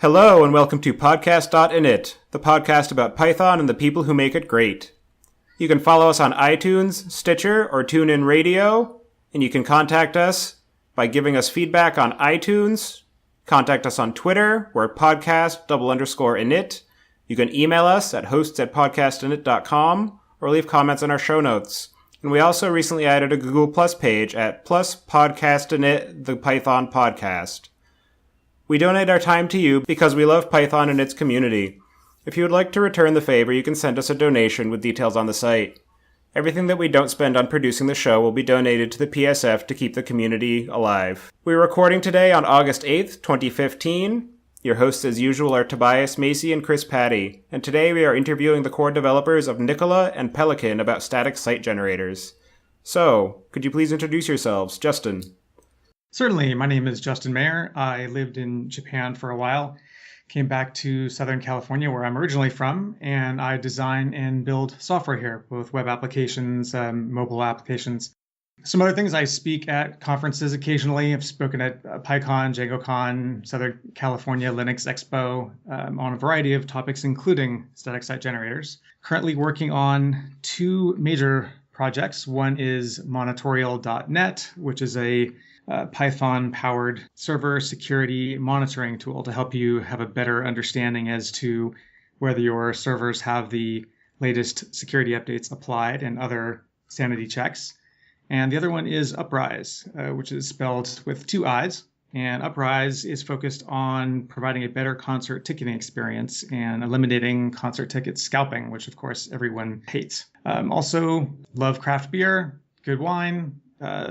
Hello and welcome to podcast.init, the podcast about Python and the people who make it great. You can follow us on iTunes, Stitcher, or TuneIn Radio, and you can contact us by giving us feedback on iTunes. Contact us on Twitter, we're podcast_init. You can email us at hosts@podcastinit.com or leave comments in our show notes. And we also recently added a Google Plus page at +podcastinit, the Python podcast. We donate our time to you because we love Python and its community. If you would like to return the favor, you can send us a donation with details on the site. Everything that we don't spend on producing the show will be donated to the PSF to keep the community alive. We're recording today on August 8th, 2015. Your hosts as usual are Tobias Macy and Chris Patty, and today we are interviewing the core developers of Nikola and Pelican about static site generators. So, could you please introduce yourselves? Justin. Certainly. My name is Justin Mayer. I lived in Japan for a while, came back to Southern California where I'm originally from, and I design and build software here, both web applications, mobile applications. Some other things, I speak at conferences occasionally. I've spoken at PyCon, DjangoCon, Southern California Linux Expo on a variety of topics, including static site generators. Currently working on two major projects. One is monitorial.net, which is a Python-powered server security monitoring tool to help you have a better understanding as to whether your servers have the latest security updates applied and other sanity checks. And the other one is Uprise, which is spelled with two I's. And Uprise is focused on providing a better concert ticketing experience and eliminating concert ticket scalping, which of course everyone hates. Also, love craft beer, good wine,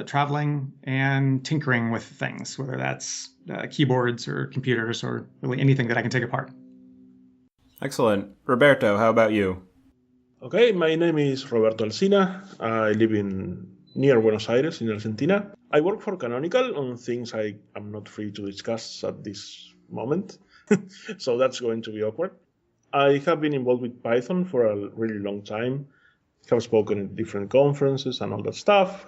traveling, and tinkering with things, whether that's keyboards or computers or really anything that I can take apart. Excellent. Roberto, how about you? Okay, my name is Roberto Alsina. I live near Buenos Aires in Argentina. I work for Canonical on things I am not free to discuss at this moment, so that's going to be awkward. I have been involved with Python for a really long time, have spoken at different conferences and all that stuff,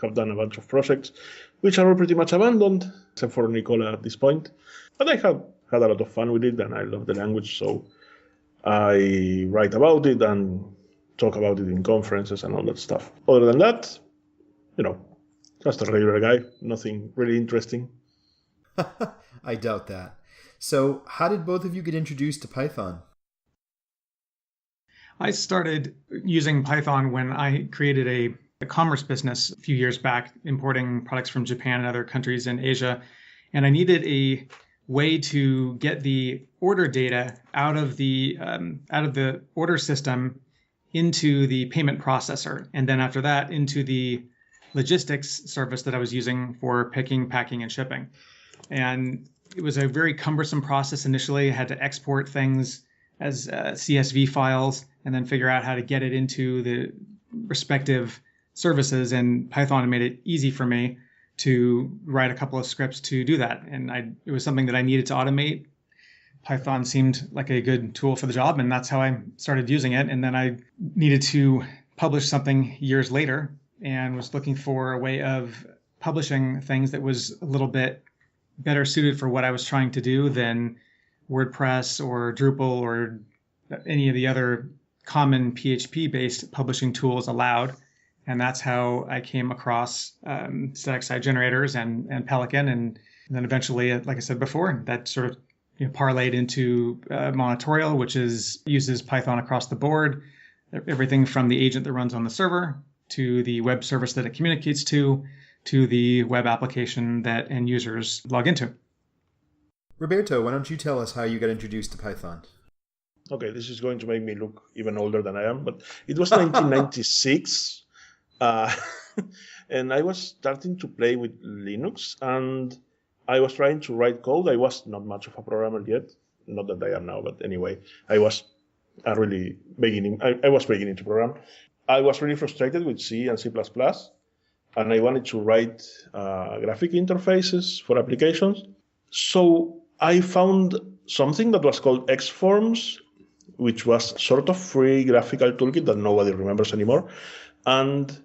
have done a bunch of projects, which are all pretty much abandoned, except for Nicola at this point. But I have had a lot of fun with it, and I love the language, so I write about it and talk about it in conferences and all that stuff. Other than that, just a regular guy, nothing really interesting. I doubt that. So how did both of you get introduced to Python? I started using Python when I created a commerce business a few years back, importing products from Japan and other countries in Asia. And I needed a way to get the order data out of the order system into the payment processor. And then after that, into the logistics service that I was using for picking, packing, and shipping. And it was a very cumbersome process initially. I had to export things as CSV files and then figure out how to get it into the respective services, and Python made it easy for me to write a couple of scripts to do that. And it was something that I needed to automate. Python seemed like a good tool for the job, and that's how I started using it. And then I needed to publish something years later and was looking for a way of publishing things that was a little bit better suited for what I was trying to do than WordPress or Drupal or any of the other common PHP-based publishing tools allowed. And that's how I came across static site generators and Pelican. And then eventually, like I said before, that sort of parlayed into Monitorial, which uses Python across the board, everything from the agent that runs on the server to the web service that it communicates to the web application that end users log into. Roberto, why don't you tell us how you got introduced to Python? Okay, this is going to make me look even older than I am, but it was 1996. And I was starting to play with Linux, and I was trying to write code. I was not much of a programmer yet, not that I am now, but anyway, I was really beginning. I was beginning to program. I was really frustrated with C and C++, and I wanted to write graphic interfaces for applications. So I found something that was called Xforms, which was sort of free graphical toolkit that nobody remembers anymore. And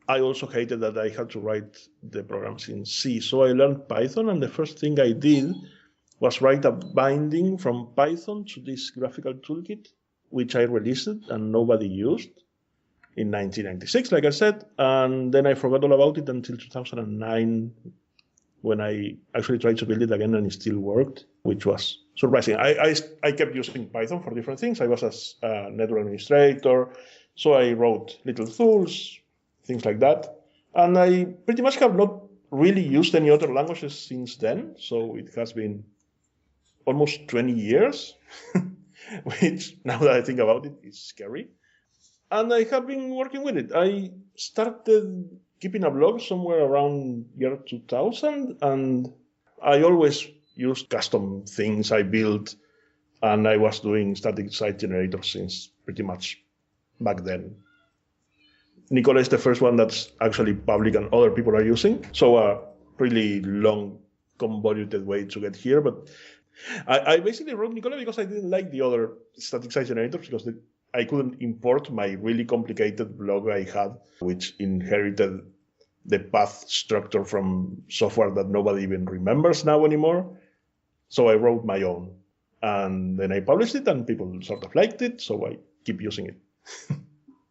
I also hated that I had to write the programs in C. So I learned Python, and the first thing I did was write a binding from Python to this graphical toolkit, which I released and nobody used in 1996, like I said. And then I forgot all about it until 2009, when I actually tried to build it again and it still worked, which was surprising. I kept using Python for different things. I was a network administrator, so I wrote little tools, things like that. And I pretty much have not really used any other languages since then. So it has been almost 20 years, which now that I think about it is scary. And I have been working with it. I started keeping a blog somewhere around year 2000, and I always used custom things I built, and I was doing static site generators since pretty much back then. Nicola is the first one that's actually public and other people are using, so a really long, convoluted way to get here. But I basically wrote Nicola because I didn't like the other static site generators, because I couldn't import my really complicated blog I had, which inherited the path structure from software that nobody even remembers now anymore. So I wrote my own, and then I published it, and people sort of liked it, so I keep using it.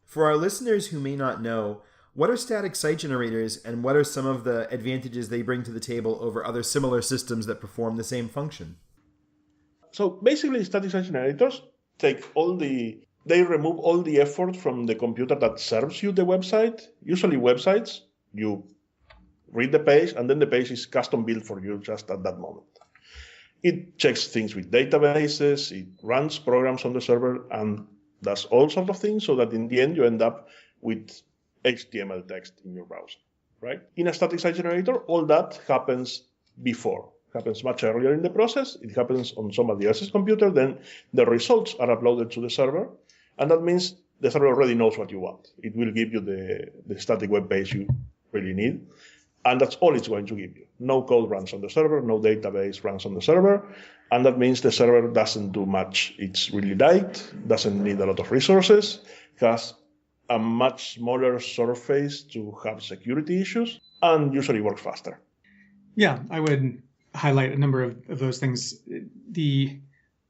For our listeners who may not know, what are static site generators, and what are some of the advantages they bring to the table over other similar systems that perform the same function? So basically, static site generators they remove all the effort from the computer that serves you the website. Usually websites, you read the page, and then the page is custom built for you just at that moment. It checks things with databases, it runs programs on the server, and does all sorts of things, so that in the end you end up with HTML text in your browser, right? In a static site generator, all that happens happens much earlier in the process. It happens on somebody else's computer, then the results are uploaded to the server, and that means the server already knows what you want. It will give you the static web page you really need, and that's all it's going to give you. No code runs on the server, no database runs on the server, and that means the server doesn't do much. It's really light, doesn't need a lot of resources, has a much smaller surface to have security issues, and usually works faster. Yeah, I would highlight a number of those things. The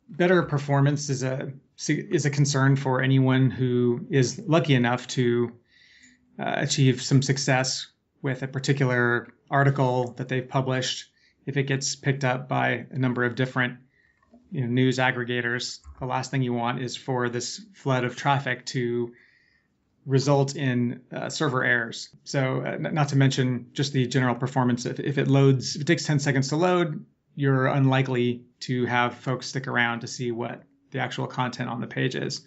better performance is a concern for anyone who is lucky enough to achieve some success with a particular article that they've published. If it gets picked up by a number of different news aggregators, the last thing you want is for this flood of traffic to result in server errors. So not to mention just the general performance. If it takes 10 seconds to load, you're unlikely to have folks stick around to see what the actual content on the page is.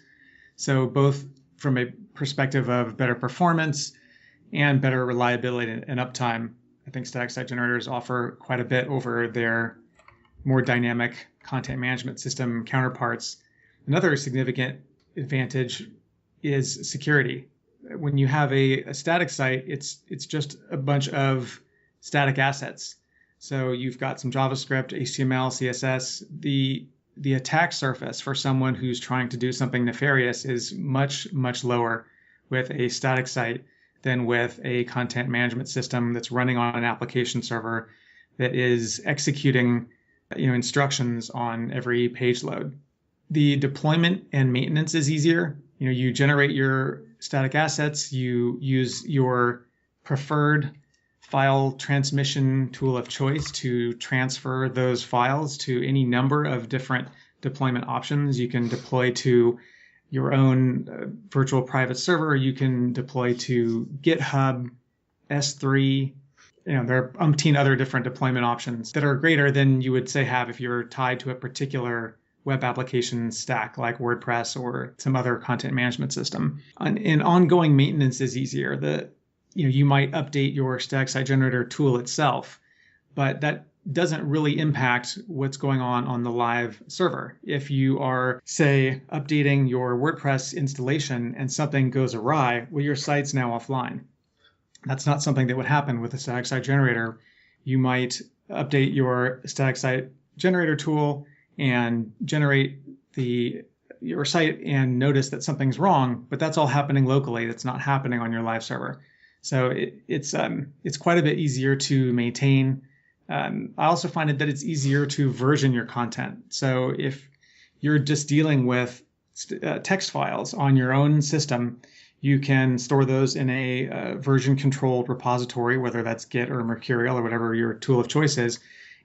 So both from a perspective of better performance and better reliability and uptime, I think static site generators offer quite a bit over their more dynamic content management system counterparts. Another significant advantage is security. When you have a static site, it's just a bunch of static assets. So you've got some JavaScript, HTML, CSS. The attack surface for someone who's trying to do something nefarious is much, much lower with a static site than with a content management system that's running on an application server that is executing instructions on every page load. The deployment and maintenance is easier. You generate your static assets, you use your preferred file transmission tool of choice to transfer those files to any number of different deployment options. You can deploy to your own virtual private server. You can deploy to GitHub, S3. There are umpteen other different deployment options that are greater than you would say have if you're tied to a particular web application stack like WordPress or some other content management system. And ongoing maintenance is easier. You might update your static site generator tool itself, but that doesn't really impact what's going on the live server. If you are, say, updating your WordPress installation and something goes awry, well, your site's now offline. That's not something that would happen with a static site generator. You might update your static site generator tool and generate your site and notice that something's wrong, but that's all happening locally. That's not happening on your live server. So it's quite a bit easier to maintain. I also find that it's easier to version your content. So if you're just dealing with text files on your own system, you can store those in a version-controlled repository, whether that's Git or Mercurial or whatever your tool of choice is.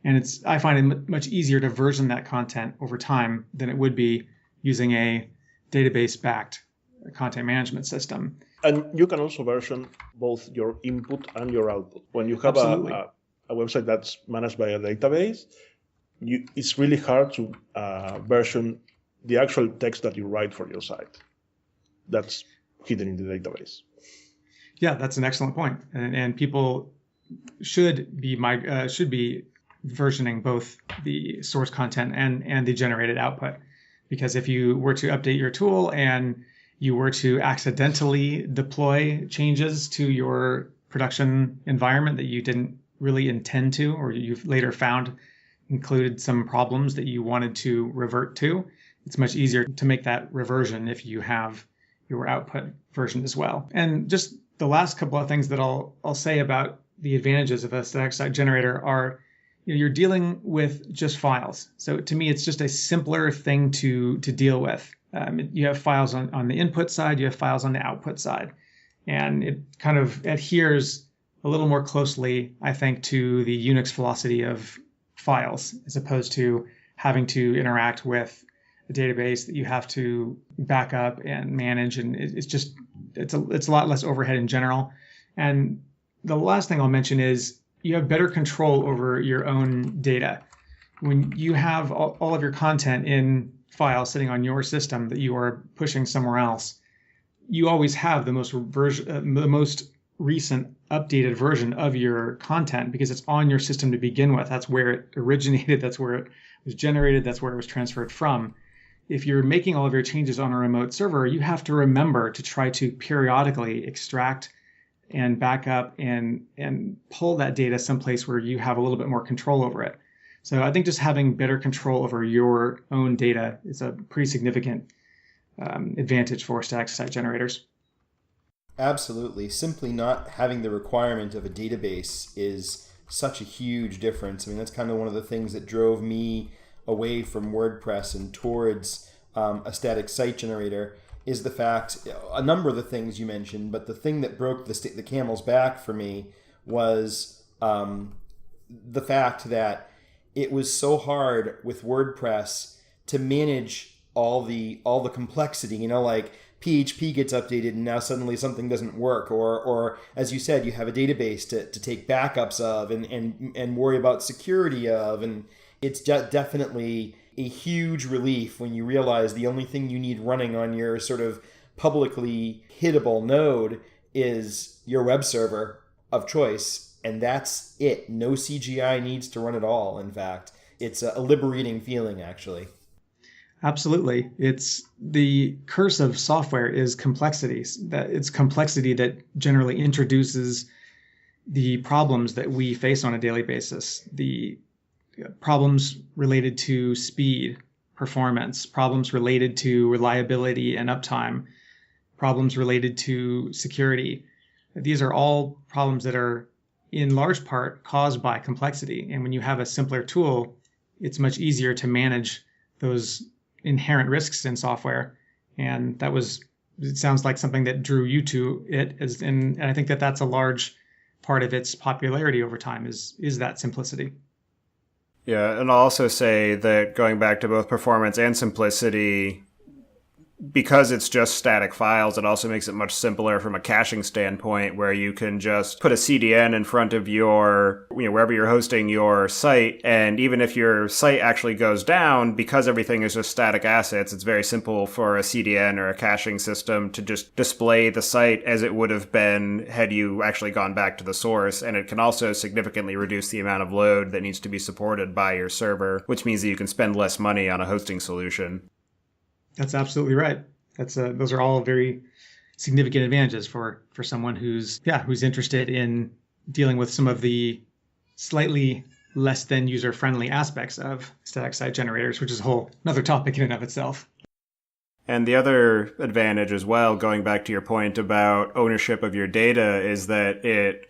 And I find it much easier to version that content over time than it would be using a database-backed content management system. And you can also version both your input and your output. When you have a website that's managed by a database, it's really hard to version the actual text that you write for your site. That's hidden in the database. Yeah, that's an excellent point. And people should be versioning both the source content and the generated output. Because if you were to update your tool and you were to accidentally deploy changes to your production environment that you didn't really intend to, or you've later found included some problems that you wanted to revert to, it's much easier to make that reversion if you have your output version as well. And just the last couple of things that I'll say about the advantages of a static site generator are, you're dealing with just files. So to me, it's just a simpler thing to deal with. You have files on the input side, you have files on the output side. And it kind of adheres a little more closely, I think, to the Unix philosophy of files, as opposed to having to interact with a database that you have to back up and manage. And it's a lot less overhead in general. And the last thing I'll mention is you have better control over your own data. When you have all of your content in files sitting on your system that you are pushing somewhere else, you always have the most recent updated version of your content because it's on your system to begin with. That's where it originated. That's where it was generated. That's where it was transferred from. If you're making all of your changes on a remote server, you have to remember to try to periodically extract and back up and pull that data someplace where you have a little bit more control over it. So I think just having better control over your own data is a pretty significant advantage for static site generators. Absolutely. Simply not having the requirement of a database is such a huge difference. I mean, that's kind of one of the things that drove me away from WordPress and towards a static site generator is the fact, a number of the things you mentioned, but the thing that broke the camel's back for me was the fact that it was so hard with WordPress to manage all the complexity, like PHP gets updated and now suddenly something doesn't work, or as you said, you have a database to take backups of and worry about security of, and it's definitely a huge relief when you realize the only thing you need running on your sort of publicly hittable node is your web server of choice, and that's it. No CGI needs to run at all. In fact, it's a liberating feeling, actually. Absolutely. It's the curse of software is complexity. It's complexity that generally introduces the problems that we face on a daily basis. The problems related to speed, performance, problems related to reliability and uptime, problems related to security. These are all problems that are in large part caused by complexity. And when you have a simpler tool, it's much easier to manage those inherent risks in software. And it sounds like something that drew you to it. And I think that that's a large part of its popularity over time is that simplicity. Yeah, and I'll also say that going back to both performance and simplicity, because it's just static files, it also makes it much simpler from a caching standpoint, where you can just put a CDN in front of your, wherever you're hosting your site. And even if your site actually goes down, because everything is just static assets, it's very simple for a CDN or a caching system to just display the site as it would have been had you actually gone back to the source. And it can also significantly reduce the amount of load that needs to be supported by your server, which means that you can spend less money on a hosting solution. That's absolutely right. Those are all very significant advantages for someone who's interested in dealing with some of the slightly less than user-friendly aspects of static site generators, which is another topic in and of itself. And the other advantage as well, going back to your point about ownership of your data, is that it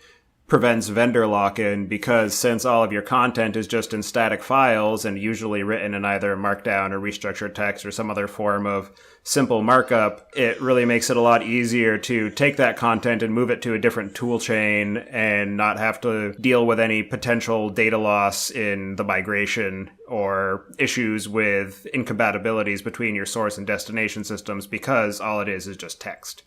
prevents vendor lock-in because since all of your content is just in static files and usually written in either Markdown or restructured text or some other form of simple markup, it really makes it a lot easier to take that content and move it to a different tool chain and not have to deal with any potential data loss in the migration or issues with incompatibilities between your source and destination systems because all it is just text.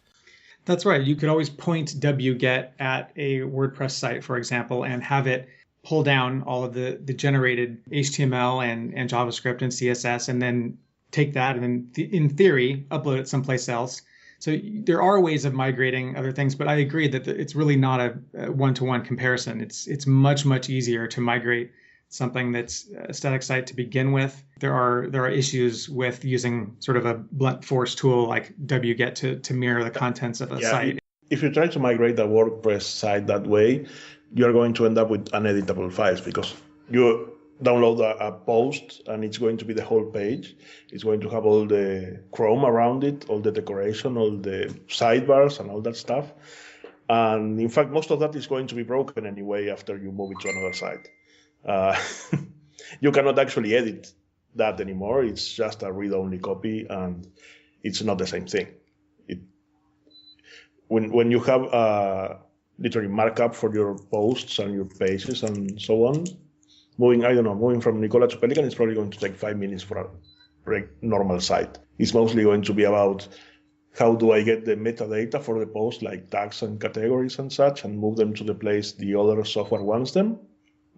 That's right. You could always point wget at a WordPress site, for example, and have it pull down all of the generated HTML and JavaScript and CSS, and then take that and then, in theory, upload it someplace else. So there are ways of migrating other things, but I agree that it's really not a one-to-one comparison. It's much, much easier to migrate something that's a static site to begin with. There are issues with using sort of a blunt force tool like wget to mirror the contents of a site. If you try to migrate a WordPress site that way, you're going to end up with uneditable files because you download a post and it's going to be the whole page. It's going to have all the Chrome around it, all the decoration, all the sidebars and all that stuff. And in fact, most of that is going to be broken anyway after you move it to another site. You cannot actually edit that anymore. It's just a read-only copy, and it's not the same thing. When you have literally markup for your posts and your pages and so on, moving from Nicola to Pelican is probably going to take 5 minutes for a normal site. It's mostly going to be about how do I get the metadata for the post, like tags and categories and such, and move them to the place the other software wants them.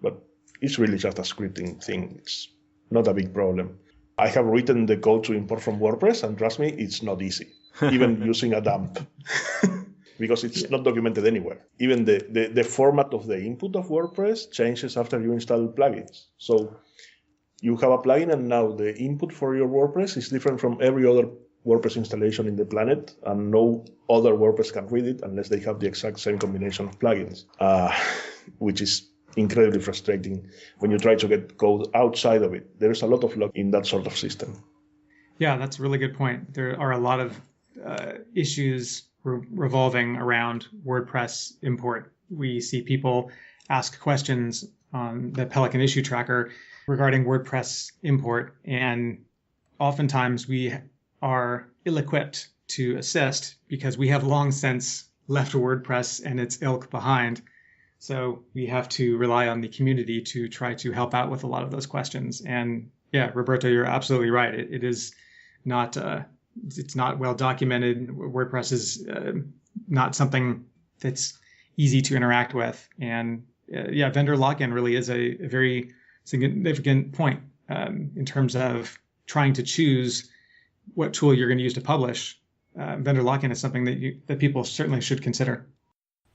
But it's really just a scripting thing. It's not a big problem. I have written the code to import from WordPress, and trust me, it's not easy, even using a dump, because it's not documented anywhere. Even the format of the input of WordPress changes after you install plugins. So you have a plugin, and now the input for your WordPress is different from every other WordPress installation in the planet, and no other WordPress can read it unless they have the exact same combination of plugins, which is incredibly frustrating when you try to get code outside of it. There's a lot of luck in that sort of system. Yeah, that's a really good point. There are a lot of issues revolving around WordPress import. We see people ask questions on the Pelican issue tracker regarding WordPress import, and oftentimes we are ill-equipped to assist because we have long since left WordPress and its ilk behind. So we have to rely on the community to try to help out with a lot of those questions. And yeah, Roberto, you're absolutely right. It is not, it's not well documented. WordPress is not something that's easy to interact with. And yeah, vendor lock-in really is a very significant point in terms of trying to choose what tool you're going to use to publish. Vendor lock-in is something that people certainly should consider.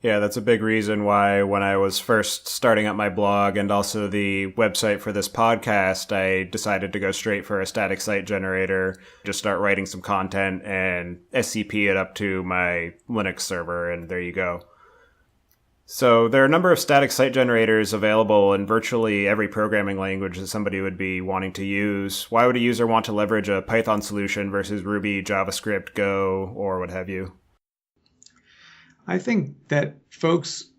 Yeah, that's a big reason why when I was first starting up my blog and also the website for this podcast, I decided to go straight for a static site generator, just start writing some content and SCP it up to my Linux server, and there you go. So there are a number of static site generators available in virtually every programming language that somebody would be wanting to use. Why would a user want to leverage a Python solution versus Ruby, JavaScript, Go, or what have you? I think that folks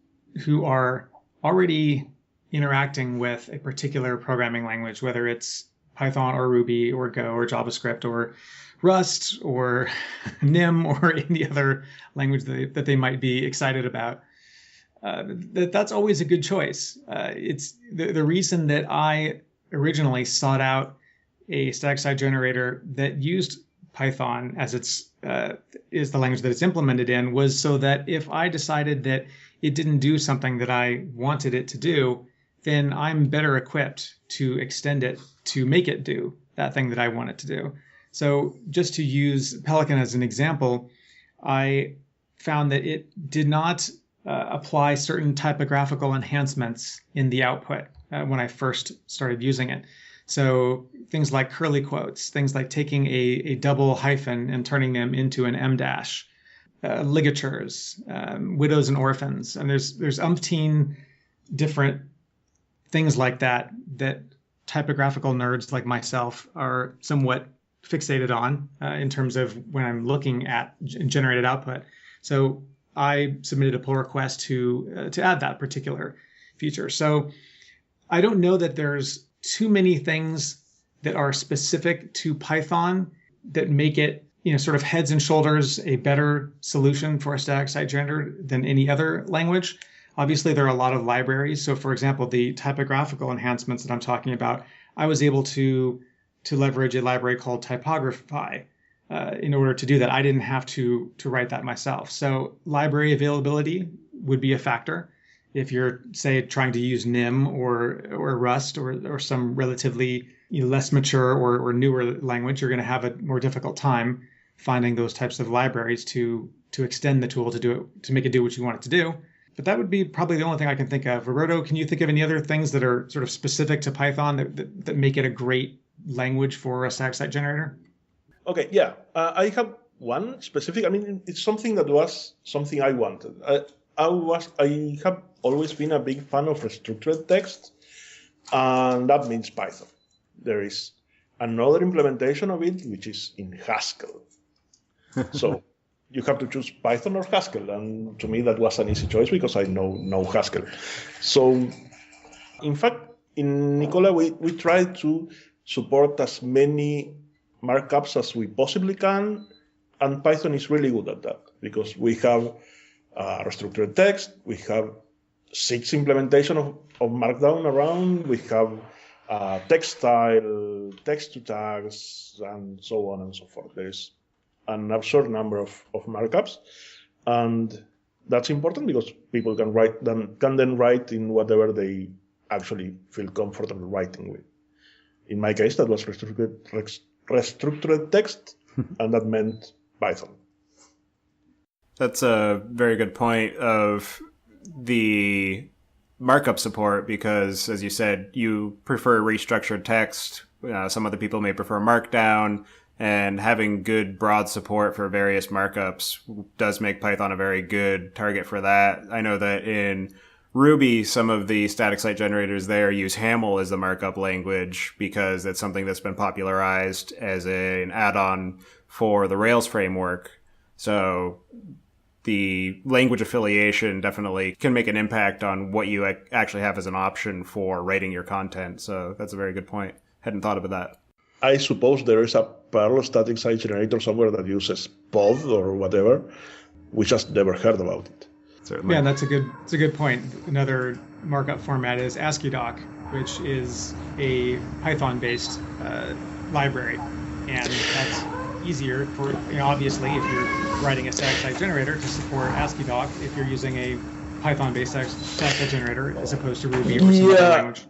who are already interacting with a particular programming language, whether it's Python or Ruby or Go or JavaScript or Rust or Nim or any other language that they might be excited about, that's always a good choice. It's the reason that I originally sought out a static site generator that used Python as is the language that it's implemented in, was so that if I decided that it didn't do something that I wanted it to do, then I'm better equipped to extend it to make it do that thing that I want it to do. So just to use Pelican as an example, I found that it did not apply certain typographical enhancements in the output when I first started using it. So things like curly quotes, things like taking a double hyphen and turning them into an M dash, ligatures, widows and orphans. And there's umpteen different things like that typographical nerds like myself are somewhat fixated on in terms of when I'm looking at generated output. So I submitted a pull request to add that particular feature. So I don't know that there's too many things that are specific to Python that make it, sort of heads and shoulders a better solution for a static site generator than any other language. Obviously, there are a lot of libraries. So for example, the typographical enhancements that I'm talking about, I was able to leverage a library called Typography in order to do that. I didn't have to write that myself. So library availability would be a factor. If you're, say, trying to use Nim or Rust or some relatively less mature or newer language, you're going to have a more difficult time finding those types of libraries to extend the tool to make it do what you want it to do. But that would be probably the only thing I can think of. Roberto, can you think of any other things that are sort of specific to Python that make it a great language for a static site generator? Okay, yeah. I have one specific. I mean, it's something that was something I wanted. I have always been a big fan of restructured text, and that means Python. There is another implementation of it, which is in Haskell. So you have to choose Python or Haskell, and to me that was an easy choice because I know Haskell. So, in fact, in Nicola, we try to support as many markups as we possibly can, and Python is really good at that because we have restructured text, we have 6 implementation of Markdown around, we have text style, text to tags, and so on and so forth. There's an absurd number of markups, and that's important because people can then write in whatever they actually feel comfortable writing with. In my case, that was restructured text, and that meant Python. That's a very good point of the markup support because, as you said, you prefer restructured text. Some other people may prefer Markdown, and having good broad support for various markups does make Python a very good target for that. I know that in Ruby, some of the static site generators there use Haml as the markup language because it's something that's been popularized as an add-on for the Rails framework. So the language affiliation definitely can make an impact on what you actually have as an option for writing your content. So that's a very good point. Hadn't thought about that. I suppose there is a parallel static site generator somewhere that uses Pod or whatever. We just never heard about it. Certainly. Yeah, that's a good point. Another markup format is ASCII doc, which is a Python-based library, and that's easier for obviously if you're writing a static site generator to support ASCII doc if you're using a Python-based static site generator as opposed to Ruby or some other language.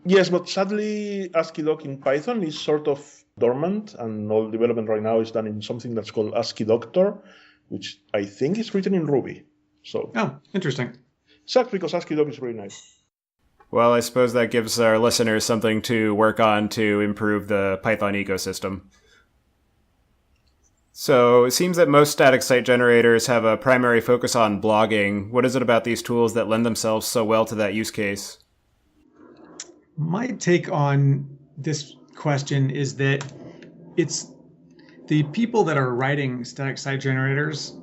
Yes, but sadly, ASCII doc in Python is sort of dormant, and all development right now is done in something that's called ASCII Doctor, which I think is written in Ruby. So, interesting. Sucks because ASCII doc is really nice. Well, I suppose that gives our listeners something to work on to improve the Python ecosystem. So it seems that most static site generators have a primary focus on blogging. What is it about these tools that lend themselves so well to that use case? My take on this question is that it's the people that are writing static site generators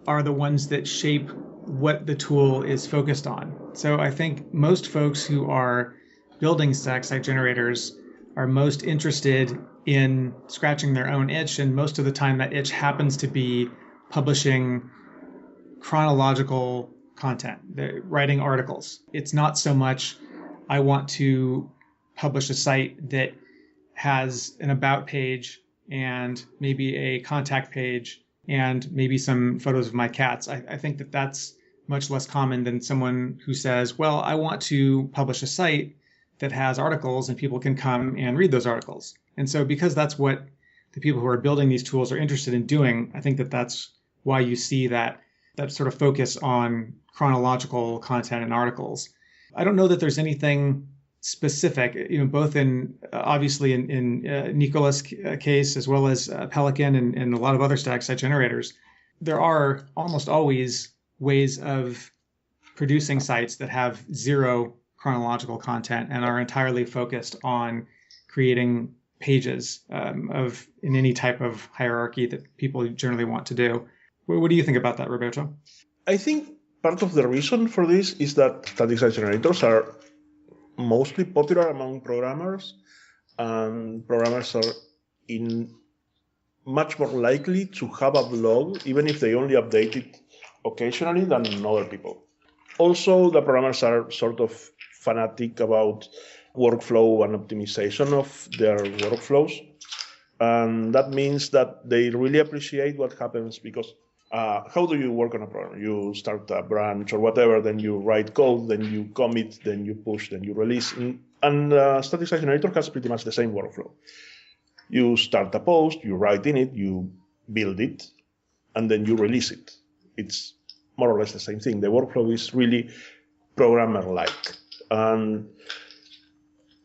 are the ones that shape what the tool is focused on. So I think most folks who are building static site generators are most interested in scratching their own itch, and most of the time that itch happens to be publishing chronological content, writing articles. It's not so much I want to publish a site that has an about page and maybe a contact page and maybe some photos of my cats. I think that that's much less common than someone who says, well, I want to publish a site that has articles and people can come and read those articles. And so because that's what the people who are building these tools are interested in doing, I think that that's why you see that sort of focus on chronological content and articles. I don't know that there's anything specific, both in obviously in Nicola's case, as well as Pelican and a lot of other static site generators. There are almost always ways of producing sites that have zero chronological content and are entirely focused on creating pages in any type of hierarchy that people generally want to do. What do you think about that, Roberto? I think part of the reason for this is that static site generators are mostly popular among programmers, and programmers are much more likely to have a blog, even if they only update it occasionally, than other people. Also, the programmers are sort of fanatic about workflow and optimization of their workflows. And that means that they really appreciate what happens because how do you work on a program? You start a branch or whatever, then you write code, then you commit, then you push, then you release. And static site generator has pretty much the same workflow. You start a post, you write in it, you build it, and then you release it. It's more or less the same thing. The workflow is really programmer-like. And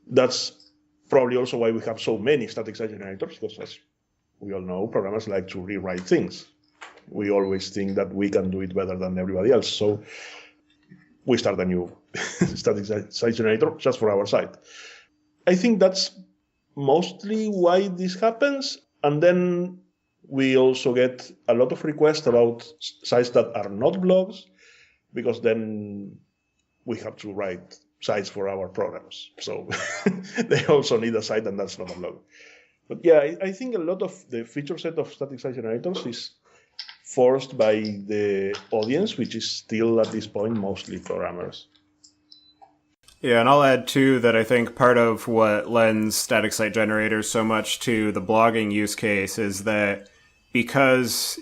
that's probably also why we have so many static site generators, because as we all know, programmers like to rewrite things. We always think that we can do it better than everybody else. So we start a new static site generator just for our site. I think that's mostly why this happens. And then we also get a lot of requests about sites that are not blogs, because then we have to write sites for our programs. So they also need a site, and that's not a blog. But yeah, I think a lot of the feature set of static site generators is forced by the audience, which is still at this point mostly programmers. Yeah, and I'll add too that I think part of what lends static site generators so much to the blogging use case is that because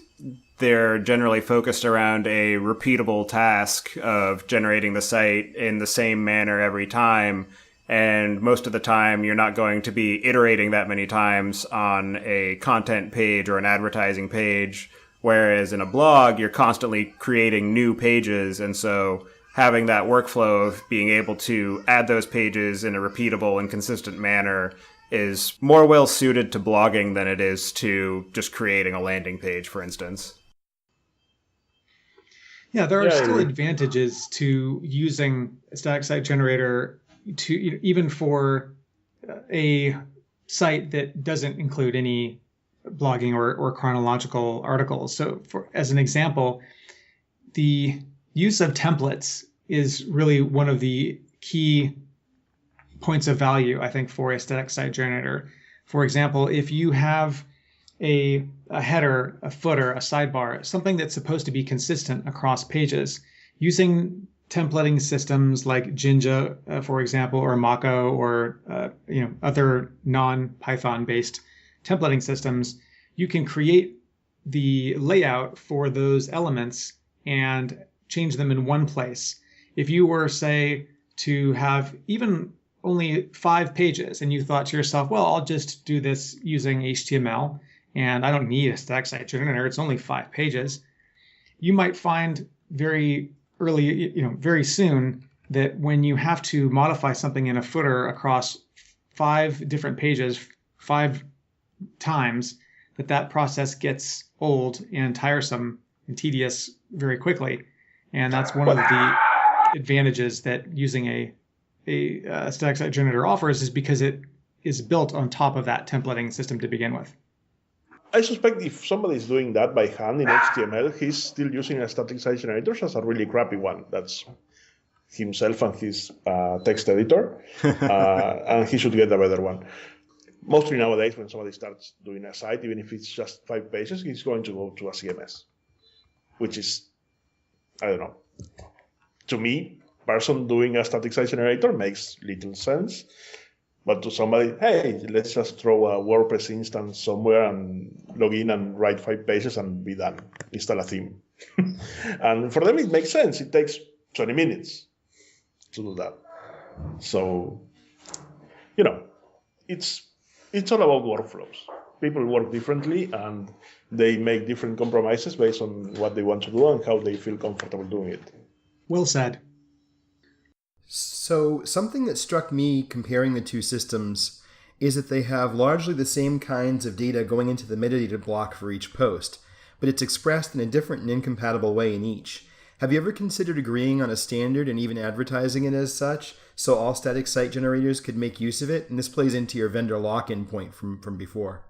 they're generally focused around a repeatable task of generating the site in the same manner every time, and most of the time you're not going to be iterating that many times on a content page or an advertising page, whereas in a blog you're constantly creating new pages, and so having that workflow of being able to add those pages in a repeatable and consistent manner is more well suited to blogging than it is to just creating a landing page, for instance. Yeah, there are still advantages to using a static site generator to even for a site that doesn't include any blogging or chronological articles. So as an example, the use of templates is really one of the key points of value, I think, for a static site generator. For example, if you have a header, a footer, a sidebar, something that's supposed to be consistent across pages, using templating systems like Jinja, for example, or Mako, or other non-Python based templating systems, you can create the layout for those elements and change them in one place. If you were, say, to have even only 5 pages and you thought to yourself, well, I'll just do this using HTML and I don't need a static site generator, it's only 5 pages, you might find very soon that when you have to modify something in a footer across 5 different pages 5 times, that process gets old and tiresome and tedious very quickly. And that's one of the advantages that using a static site generator offers, is because it is built on top of that templating system to begin with. I suspect if somebody is doing that by hand in HTML, he's still using a static site generator as a really crappy one. That's himself and his text editor, and he should get a better one. Mostly nowadays, when somebody starts doing a site, even if it's just 5 pages, he's going to go to a CMS, which is, I don't know. To me, person doing a static site generator makes little sense. But to somebody, hey, let's just throw a WordPress instance somewhere and log in and write 5 pages and be done. Install a theme. And for them, it makes sense. It takes 20 minutes to do that. So, it's all about workflows. People work differently, and they make different compromises based on what they want to do and how they feel comfortable doing it. Well said. So something that struck me comparing the two systems is that they have largely the same kinds of data going into the metadata block for each post, but it's expressed in a different and incompatible way in each. Have you ever considered agreeing on a standard and even advertising it as such, so all static site generators could make use of it? And this plays into your vendor lock-in point from before.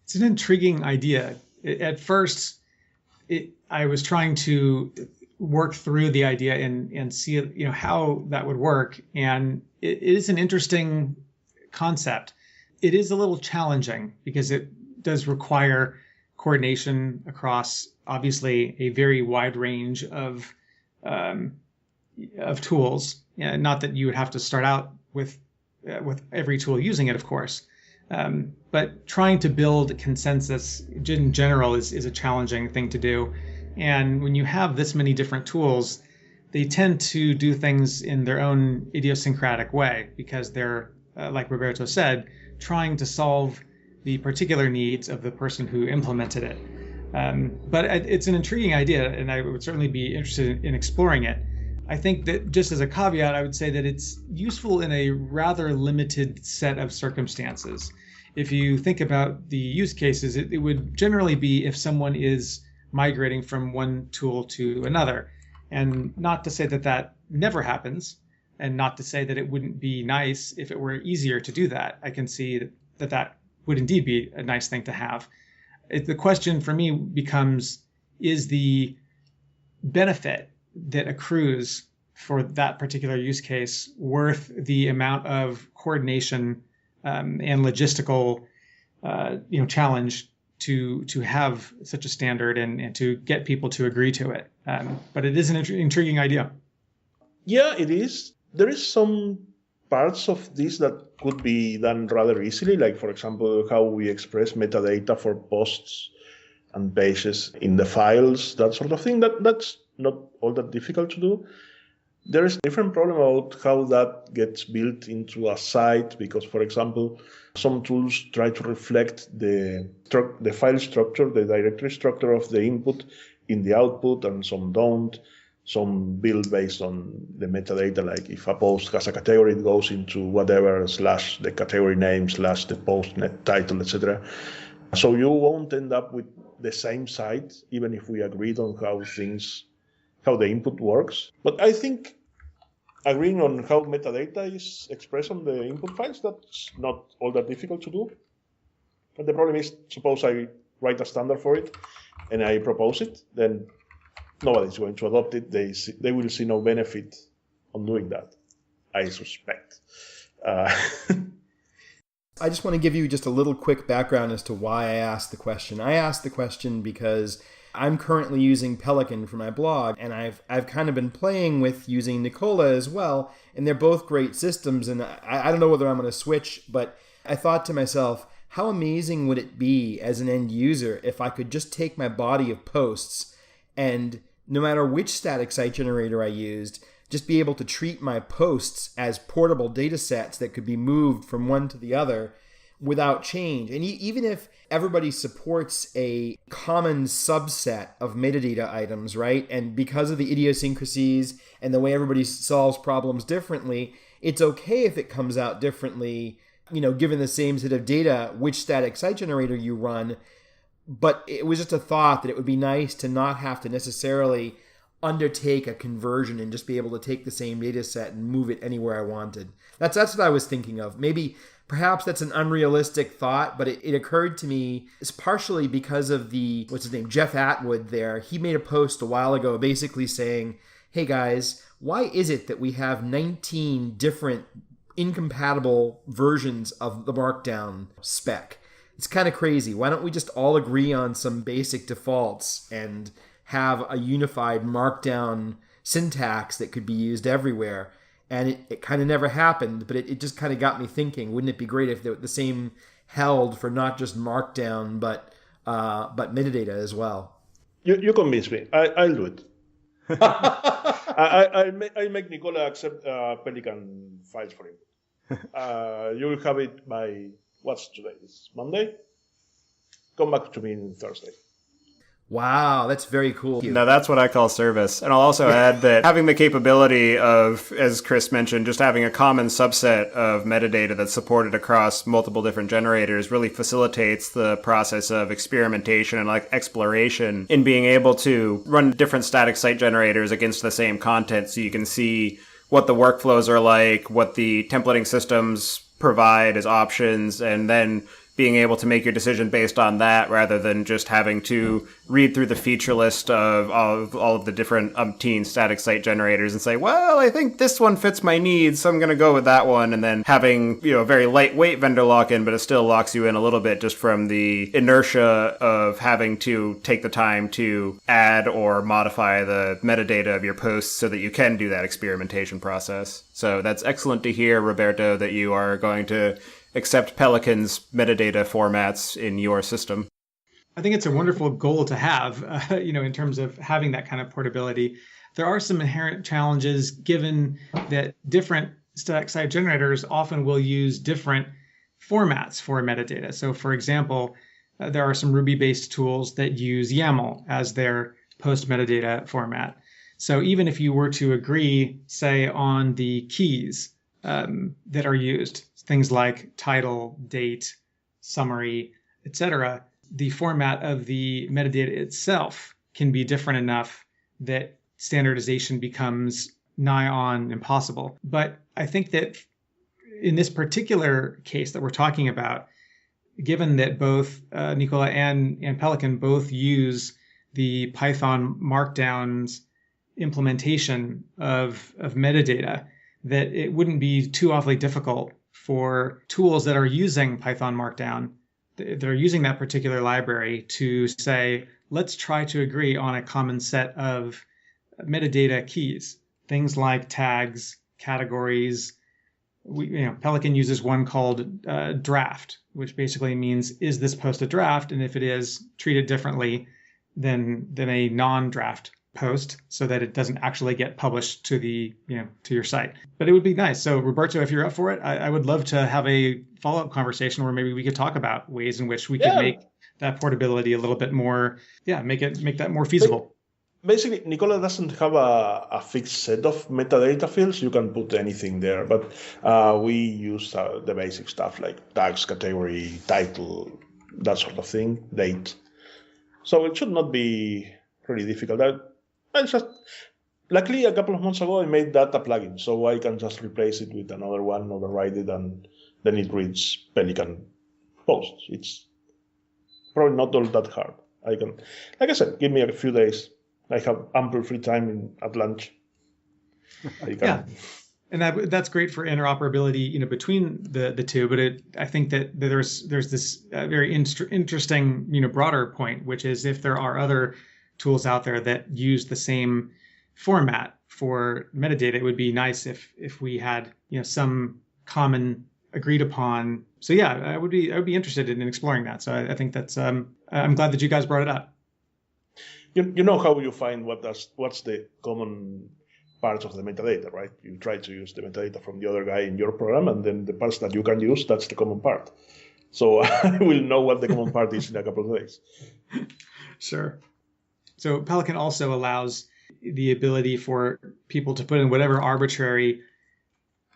It's an intriguing idea. At first, I was trying to work through the idea and see, how that would work. And it is an interesting concept. It is a little challenging because it does require coordination across, obviously, a very wide range of tools. Not that you would have to start out with every tool using it, of course. But trying to build consensus in general is a challenging thing to do. And when you have this many different tools, they tend to do things in their own idiosyncratic way because they're, like Roberto said, trying to solve the particular needs of the person who implemented it. But it's an intriguing idea, and I would certainly be interested in exploring it. I think that just as a caveat, I would say that it's useful in a rather limited set of circumstances. If you think about the use cases, it would generally be if someone is migrating from one tool to another. And not to say that that never happens, and not to say that it wouldn't be nice if it were easier to do that. I can see that would indeed be a nice thing to have. The question for me becomes, is the benefit that accrues for that particular use case worth the amount of coordination and logistical challenge to have such a standard and to get people to agree to it? But it is an intriguing idea. Yeah, it is. There is some parts of this that could be done rather easily, like, for example, how we express metadata for posts and pages in the files, that sort of thing. That's not all that difficult to do. There is a different problem about how that gets built into a site because, for example, some tools try to reflect the file structure, the directory structure of the input in the output, and some don't. Some build based on the metadata, like if a post has a category, it goes into whatever / the category name / the post net title, etc. So you won't end up with the same site, even if we agreed on how the input works. But I think agreeing on how metadata is expressed on the input files, that's not all that difficult to do. But the problem is, suppose I write a standard for it and I propose it, then nobody's going to adopt it. They will see no benefit on doing that, I suspect. I just want to give you just a little quick background as to why I asked the question. I asked the question because I'm currently using Pelican for my blog, and I've kind of been playing with using Nicola as well, and they're both great systems, and I don't know whether I'm going to switch, but I thought to myself, how amazing would it be as an end user if I could just take my body of posts and no matter which static site generator I used, just be able to treat my posts as portable data sets that could be moved from one to the other without change. And even if everybody supports a common subset of metadata items, right? And because of the idiosyncrasies and the way everybody solves problems differently, it's okay if it comes out differently, given the same set of data, which static site generator you run. But it was just a thought that it would be nice to not have to necessarily undertake a conversion and just be able to take the same data set and move it anywhere I wanted. That's what I was thinking of. Perhaps that's an unrealistic thought, but it occurred to me, it's partially because of Jeff Atwood there. He made a post a while ago basically saying, hey guys, why is it that we have 19 different incompatible versions of the Markdown spec? It's kind of crazy. Why don't we just all agree on some basic defaults and have a unified Markdown syntax that could be used everywhere? And it kind of never happened, but it just kind of got me thinking, wouldn't it be great if the same held for not just Markdown, but metadata as well? You convince me. I'll do it. I'll make Nicola accept Pelican files for him. You will have it by... What's today? It's Monday? Come back to me on Thursday. Wow, that's very cool. No, that's what I call service. And I'll also add that having the capability of, as Chris mentioned, just having a common subset of metadata that's supported across multiple different generators really facilitates the process of experimentation and exploration in being able to run different static site generators against the same content so you can see what the workflows are like, what the templating systems provide as options, and then being able to make your decision based on that rather than just having to read through the feature list of all of the different umpteen static site generators and say, well, I think this one fits my needs, so I'm going to go with that one. And then having, a very lightweight vendor lock-in, but it still locks you in a little bit just from the inertia of having to take the time to add or modify the metadata of your posts so that you can do that experimentation process. So that's excellent to hear, Roberto, that you are going to accept Pelican's metadata formats in your system. I think it's a wonderful goal to have, in terms of having that kind of portability. There are some inherent challenges given that different static site generators often will use different formats for metadata. So for example, there are some Ruby-based tools that use YAML as their post metadata format. So even if you were to agree, say, on the keys that are used, things like title, date, summary, etc., the format of the metadata itself can be different enough that standardization becomes nigh on impossible. But I think that in this particular case that we're talking about, given that both Nicola and Pelican both use the Python Markdown's implementation of metadata, that it wouldn't be too awfully difficult for tools that are using Python Markdown, that are using that particular library, to say, let's try to agree on a common set of metadata keys, things like tags, categories. Pelican uses one called draft, which basically means, is this post a draft? And if it is, treat it differently than a non-draft post, so that it doesn't actually get published to to your site. But it would be nice. So Roberto, if you're up for it, I would love to have a follow-up conversation where maybe we could talk about ways in which we could make that portability a little bit more, make that more feasible. Basically, Nicola doesn't have a fixed set of metadata fields. You can put anything there, but we use the basic stuff like tags, category, title, that sort of thing, date. So it should not be really difficult. Luckily, a couple of months ago, I made that a plugin, so I can just replace it with another one, override it, and then it reads Pelican posts. It's probably not all that hard. Like I said, give me a few days. I have ample free time at lunch. Yeah, and that's great for interoperability, between the two. But I think that there's this very interesting, broader point, which is if there are other tools out there that use the same format for metadata, it would be nice if we had some common agreed upon. So yeah, I would be interested in exploring that. So I think that's I'm glad that you guys brought it up. You know how you find what's the common parts of the metadata, right? You try to use the metadata from the other guy in your program, and then the parts that you can use, that's the common part. So I will know what the common part is in a couple of days. Sure. So Pelican also allows the ability for people to put in whatever arbitrary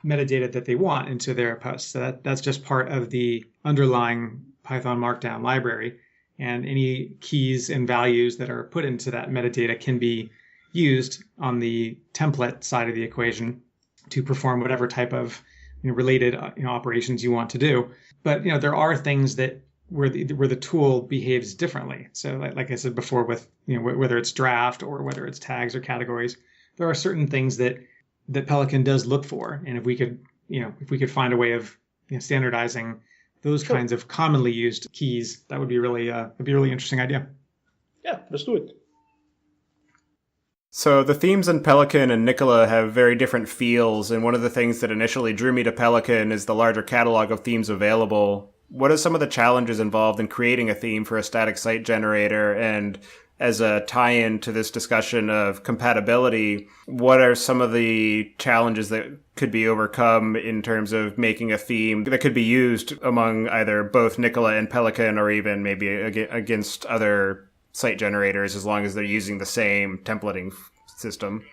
metadata that they want into their posts. So that's just part of the underlying Python Markdown library. And any keys and values that are put into that metadata can be used on the template side of the equation to perform whatever type of related operations you want to do. But there are things that where the tool behaves differently. So like I said before, with whether it's draft or whether it's tags or categories, there are certain things that Pelican does look for. And if we could find a way of standardizing those kinds of commonly used keys, that would be really a really interesting idea. Yeah, let's do it. So the themes in Pelican and Nicola have very different feels, and one of the things that initially drew me to Pelican is the larger catalog of themes available. What are some of the challenges involved in creating a theme for a static site generator? And as a tie-in to this discussion of compatibility, what are some of the challenges that could be overcome in terms of making a theme that could be used among either both Nicola and Pelican, or even maybe against other site generators, as long as they're using the same templating system?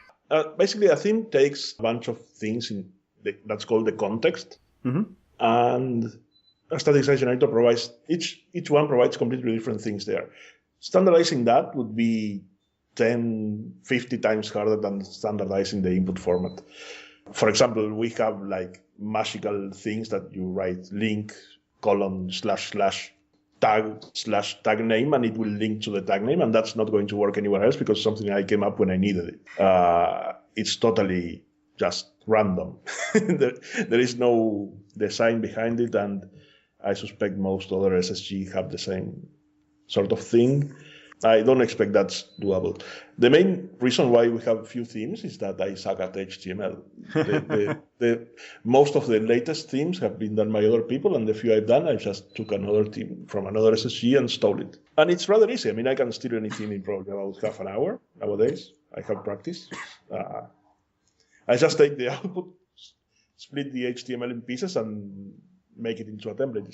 Basically, a theme takes a bunch of things that's called the context. Mm-hmm. And a static site generator provides, each one provides completely different things there. Standardizing that would be 10, 50 times harder than standardizing the input format. For example, we have like magical things that you write link colon / tag name, and it will link to the tag name, and that's not going to work anywhere else because something I came up when I needed it. It's totally just random. There is no design behind it, and I suspect most other SSG have the same sort of thing. I don't expect that's doable. The main reason why we have few themes is that I suck at HTML. Most of the latest themes have been done by other people, and the few I've done, I just took another theme from another SSG and stole it. And it's rather easy. I mean, I can steal any theme in probably about half an hour nowadays. I have practice. I just take the output, split the HTML in pieces, and make it into a template.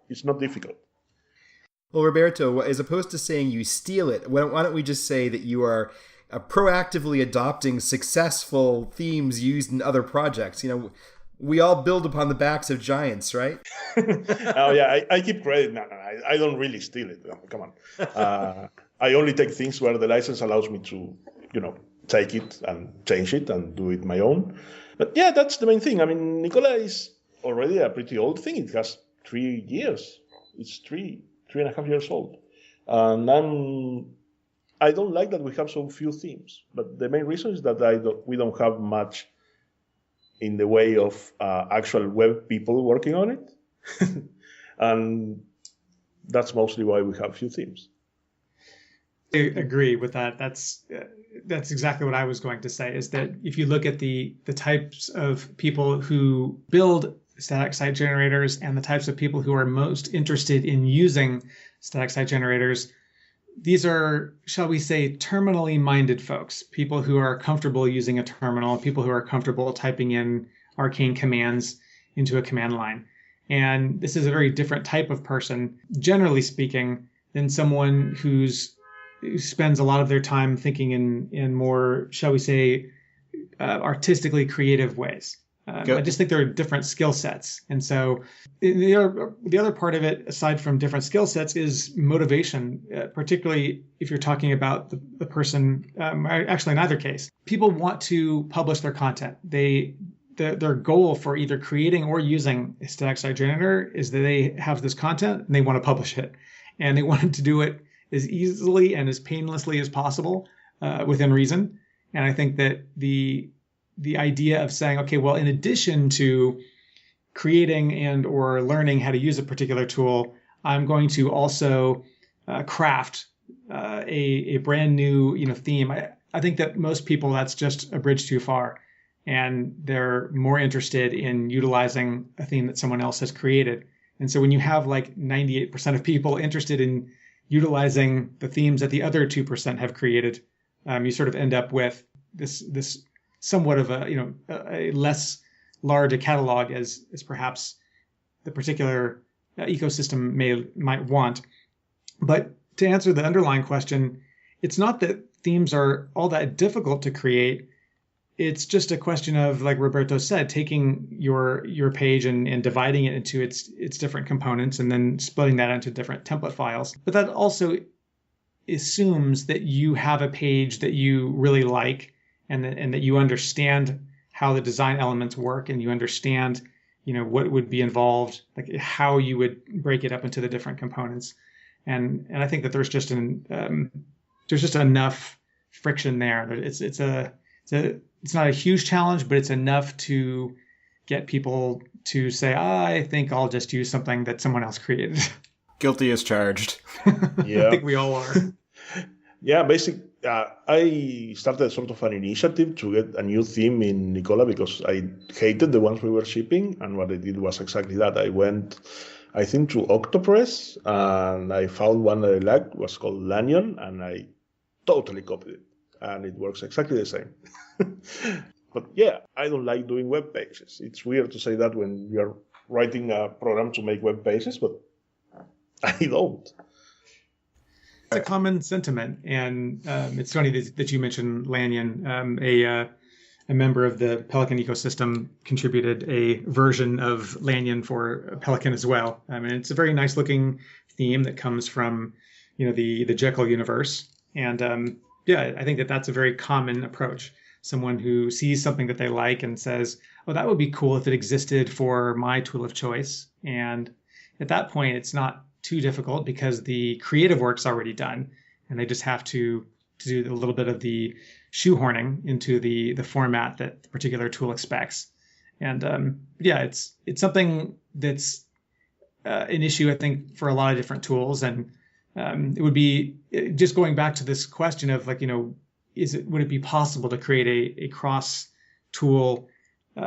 It's not difficult. Well, Roberto, as opposed to saying you steal it, why don't we just say that you are proactively adopting successful themes used in other projects? We all build upon the backs of giants, right? Oh, yeah, I keep credit. No, I don't really steal it. Come on. I only take things where the license allows me to, take it and change it and do it my own. But yeah, that's the main thing. I mean, Nicola is already a pretty old thing. It has 3 years. It's 3.5 years old. And I don't like that we have so few themes. But the main reason is that we don't have much in the way of actual web people working on it. And that's mostly why we have few themes. I agree with that. That's exactly what I was going to say, is that if you look at the types of people who build static site generators and the types of people who are most interested in using static site generators, these are, shall we say, terminally minded folks, people who are comfortable using a terminal, people who are comfortable typing in arcane commands into a command line. And this is a very different type of person, generally speaking, than someone who spends a lot of their time thinking in more, shall we say, artistically creative ways. I just think there are different skill sets. And so the other part of it, aside from different skill sets, is motivation, particularly if you're talking about the person, actually in either case. People want to publish their content. Their goal for either creating or using a static site generator is that they have this content and they want to publish it. And they want to do it as easily and as painlessly as possible within reason. And I think that the idea of saying, okay, well, in addition to creating and or learning how to use a particular tool, I'm going to also craft a brand new theme. I think that most people, that's just a bridge too far. And they're more interested in utilizing a theme that someone else has created. And so when you have like 98% of people interested in utilizing the themes that the other 2% have created, you sort of end up with this somewhat of a less large a catalog as perhaps the particular ecosystem might want. But to answer the underlying question, it's not that themes are all that difficult to create. It's just a question of, like Roberto said, taking your page and dividing it into its different components and then splitting that into different template files. But that also assumes that you have a page that you really like and that you understand how the design elements work and you understand, what would be involved, like how you would break it up into the different components. And I think that there's just enough friction there. It's not a huge challenge, but it's enough to get people to say, I think I'll just use something that someone else created. Guilty as charged. Yeah. I think we all are. Yeah, basically, I started sort of an initiative to get a new theme in Nicola because I hated the ones we were shipping. And what I did was exactly that. I went, I think, to Octopress, and I found one that I liked. It was called Lanyon, and I totally copied it. And it works exactly the same. But yeah, I don't like doing web pages. It's weird to say that when you're writing a program to make web pages, but I don't. It's a common sentiment, and it's funny that you mentioned Lanyon. A member of the Pelican ecosystem contributed a version of Lanyon for Pelican as well. I mean, it's a very nice looking theme that comes from, the Jekyll universe, and yeah, I think that that's a very common approach. Someone who sees something that they like and says, oh, that would be cool if it existed for my tool of choice. And at that point, it's not too difficult because the creative work's already done, and they just have to do a little bit of the shoehorning into the format that the particular tool expects. And it's something that's an issue, I think, for a lot of different tools. And it would be just going back to this question of like, would it be possible to create a cross tool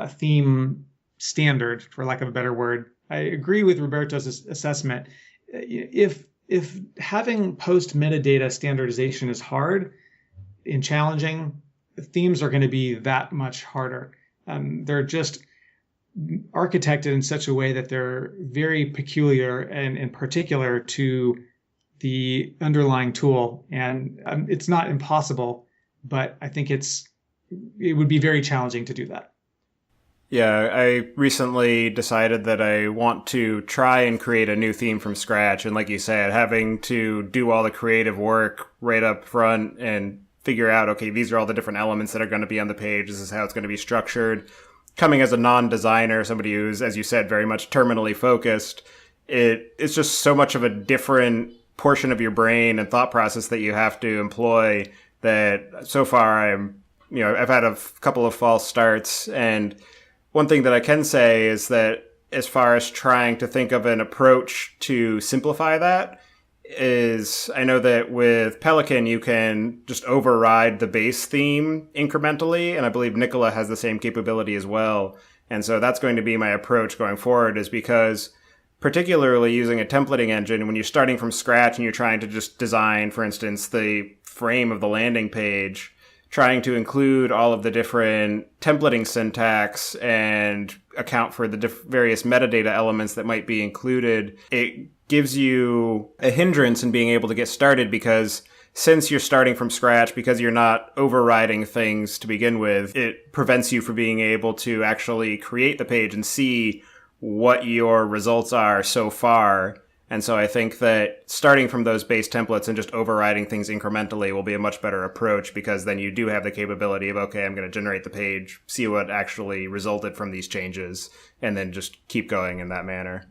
theme standard, for lack of a better word? I agree with Roberto's assessment. If having post metadata standardization is hard and challenging, themes are going to be that much harder. They're just architected in such a way that they're very peculiar and in particular to the underlying tool. And it's not impossible, but I think it would be very challenging to do that. Yeah, I recently decided that I want to try and create a new theme from scratch. And like you said, having to do all the creative work right up front and figure out, okay, these are all the different elements that are going to be on the page. This is how it's going to be structured. Coming as a non-designer, somebody who's, as you said, very much terminally focused, it's just so much of a different portion of your brain and thought process that you have to employ that so far I've had a couple of false starts. And one thing that I can say is that as far as trying to think of an approach to simplify that is, I know that with Pelican, you can just override the base theme incrementally. And I believe Nicola has the same capability as well. And so that's going to be my approach going forward, is because particularly using a templating engine, when you're starting from scratch and you're trying to just design, for instance, the frame of the landing page, trying to include all of the different templating syntax and account for the various metadata elements that might be included, it gives you a hindrance in being able to get started, because since you're starting from scratch, because you're not overriding things to begin with, it prevents you from being able to actually create the page and see what your results are so far. And so I think that starting from those base templates and just overriding things incrementally will be a much better approach, because then you do have the capability of, okay, I'm going to generate the page, see what actually resulted from these changes, and then just keep going in that manner.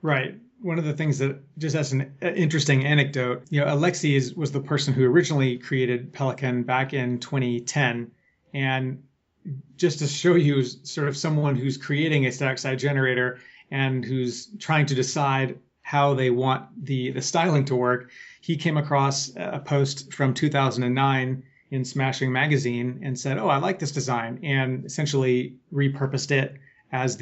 Right. One of the things that, just as an interesting anecdote, Alexei was the person who originally created Pelican back in 2010. And just to show you sort of someone who's creating a static site generator and who's trying to decide how they want the styling to work, he came across a post from 2009 in Smashing Magazine and said, "Oh, I like this design," and essentially repurposed it as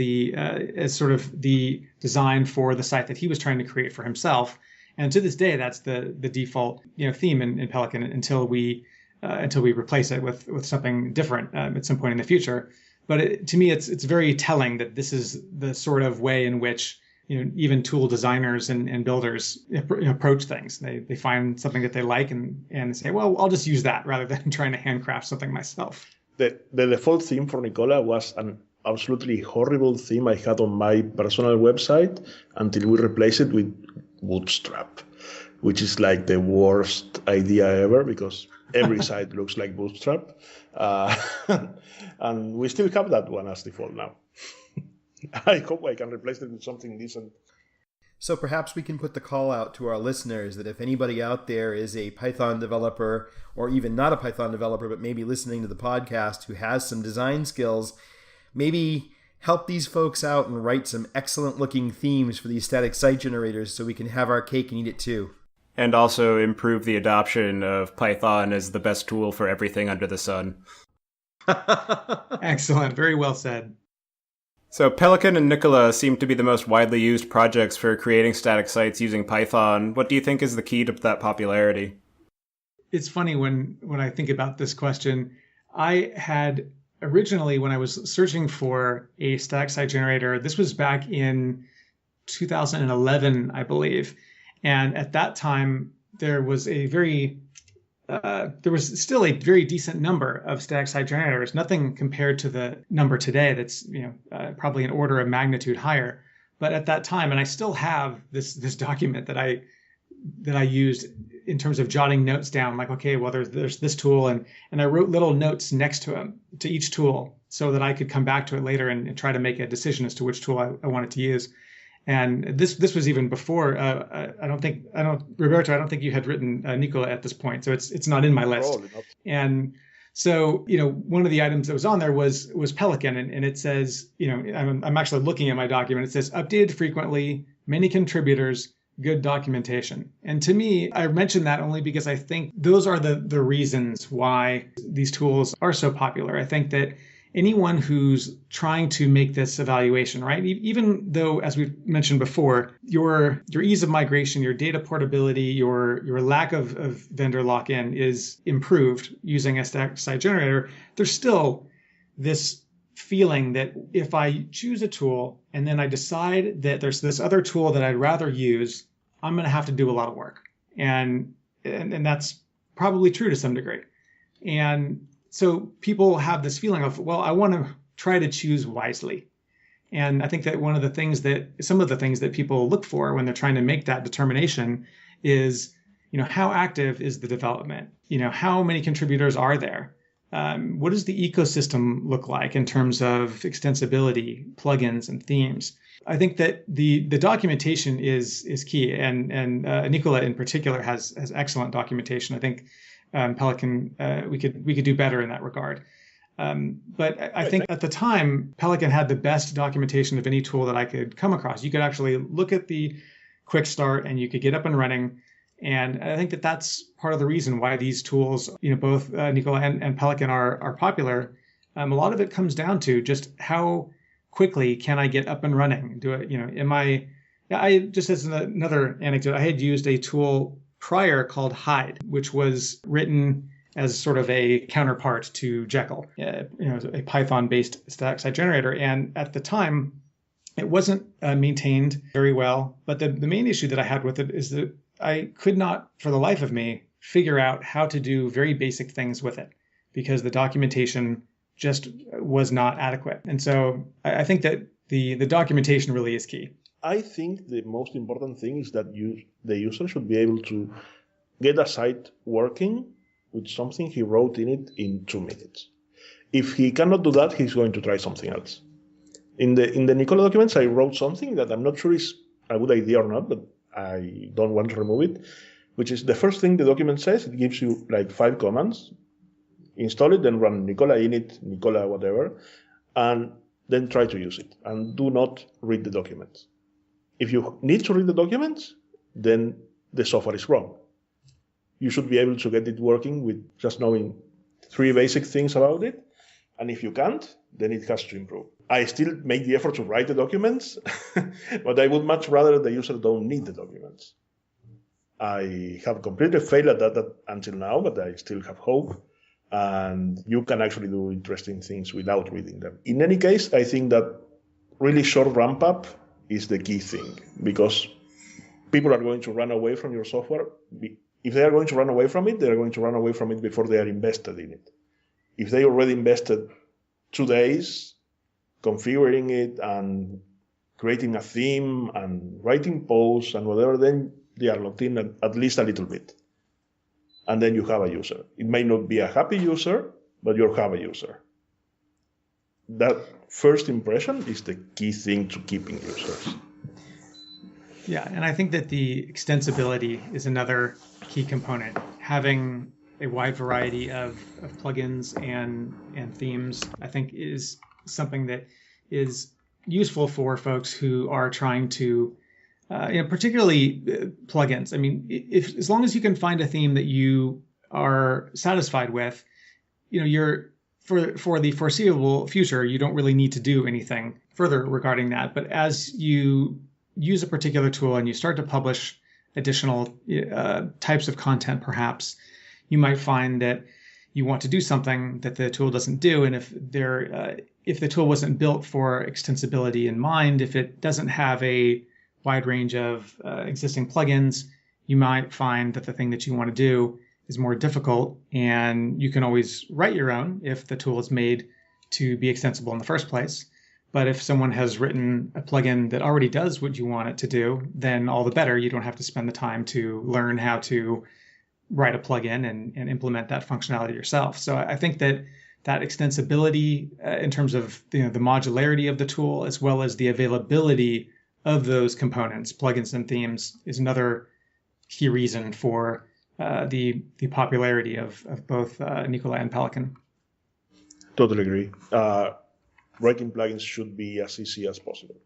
as sort of the design for the site that he was trying to create for himself. And to this day, that's the default theme in Pelican until we replace it with something different at some point in the future. But to me, it's very telling that this is the sort of way in which even tool designers and builders approach things. They find something that they like and say, well, I'll just use that rather than trying to handcraft something myself. The default theme for Nicola was an absolutely horrible theme I had on my personal website until we replaced it with Bootstrap, which is like the worst idea ever, because every site looks like Bootstrap. And we still have that one as default now. I hope I can replace it with something decent. So perhaps we can put the call out to our listeners that if anybody out there is a Python developer, or even not a Python developer, but maybe listening to the podcast, who has some design skills, maybe help these folks out and write some excellent looking themes for these static site generators so we can have our cake and eat it too. And also improve the adoption of Python as the best tool for everything under the sun. Excellent. Very well said. So Pelican and Nicola seem to be the most widely used projects for creating static sites using Python. What do you think is the key to that popularity? It's funny when I think about this question. I had originally, when I was searching for a static site generator, this was back in 2011, I believe. And at that time, there was still a very decent number of static site generators, nothing compared to the number today that's probably an order of magnitude higher. But at that time, and I still have this document that I used in terms of jotting notes down, like, okay, well, there's this tool, and I wrote little notes next to each tool so that I could come back to it later and try to make a decision as to which tool I wanted to use. And this was even before. Roberto, I don't think you had written Nicola at this point, so it's not in my list. Probably not. And so, one of the items that was on there was Pelican, and it says, I'm actually looking at my document. It says updated frequently, many contributors, good documentation. And to me, I mentioned that only because I think those are the reasons why these tools are so popular. I think that anyone who's trying to make this evaluation, right? Even though, as we've mentioned before, your ease of migration, your data portability, your lack of vendor lock-in is improved using a static site generator, there's still this feeling that if I choose a tool and then I decide that there's this other tool that I'd rather use, I'm going to have to do a lot of work. And that's probably true to some degree. And so people have this feeling of, well, I want to try to choose wisely. And I think that some of the things that people look for when they're trying to make that determination is, how active is the development? How many contributors are there? What does the ecosystem look like in terms of extensibility, plugins, and themes? I think that the documentation is key, and Nicola in particular has excellent documentation. I think Pelican, we could do better in that regard. But I think at the time, Pelican had the best documentation of any tool that I could come across. You could actually look at the quick start and you could get up and running. And I think that that's part of the reason why these tools, both Nicola and Pelican are popular. A lot of it comes down to just how quickly can I get up and running? Do it, I just as another anecdote, I had used a tool prior called Hide, which was written as sort of a counterpart to Jekyll, a Python-based static site generator. And at the time, it wasn't maintained very well. But the main issue that I had with it is that I could not, for the life of me, figure out how to do very basic things with it because the documentation just was not adequate. And so I think that the documentation really is key. I think the most important thing is that the user should be able to get a site working with something he wrote in it in 2 minutes. If he cannot do that, he's going to try something else. In the Nicola documents, I wrote something that I'm not sure is a good idea or not, but I don't want to remove it, which is the first thing the document says. It gives you like 5 commands. Install it, then run Nicola init, Nicola whatever, and then try to use it. And do not read the documents. If you need to read the documents, then the software is wrong. You should be able to get it working with just knowing 3 basic things about it. And if you can't, then it has to improve. I still make the effort to write the documents, but I would much rather the user don't need the documents. I have completely failed at that until now, but I still have hope. And you can actually do interesting things without reading them. In any case, I think that really short ramp up is the key thing, because people are going to run away from your software. If they are going to run away from it, they are going to run away from it before they are invested in it. If they already invested 2 days configuring it and creating a theme and writing posts and whatever, then they are locked in at least a little bit. And then you have a user. It may not be a happy user, but you have a user. That first impression is the key thing to keeping users. Yeah, and I think that the extensibility is another key component. Having a wide variety of plugins and themes, I think, is something that is useful for folks who are trying to, particularly plugins. I mean, as long as you can find a theme that you are satisfied with, you're for the foreseeable future, you don't really need to do anything further regarding that. But as you use a particular tool and you start to publish additional types of content, perhaps, you might find that you want to do something that the tool doesn't do. And if the tool wasn't built for extensibility in mind, if it doesn't have a wide range of existing plugins, you might find that the thing that you want to do is more difficult, and you can always write your own if the tool is made to be extensible in the first place. But if someone has written a plugin that already does what you want it to do, then all the better. You don't have to spend the time to learn how to write a plugin and implement that functionality yourself. So I think that extensibility in terms of the modularity of the tool, as well as the availability of those components, plugins and themes, is another key reason for the popularity of both Nicola and Pelican. Totally agree. Writing plugins should be as easy as possible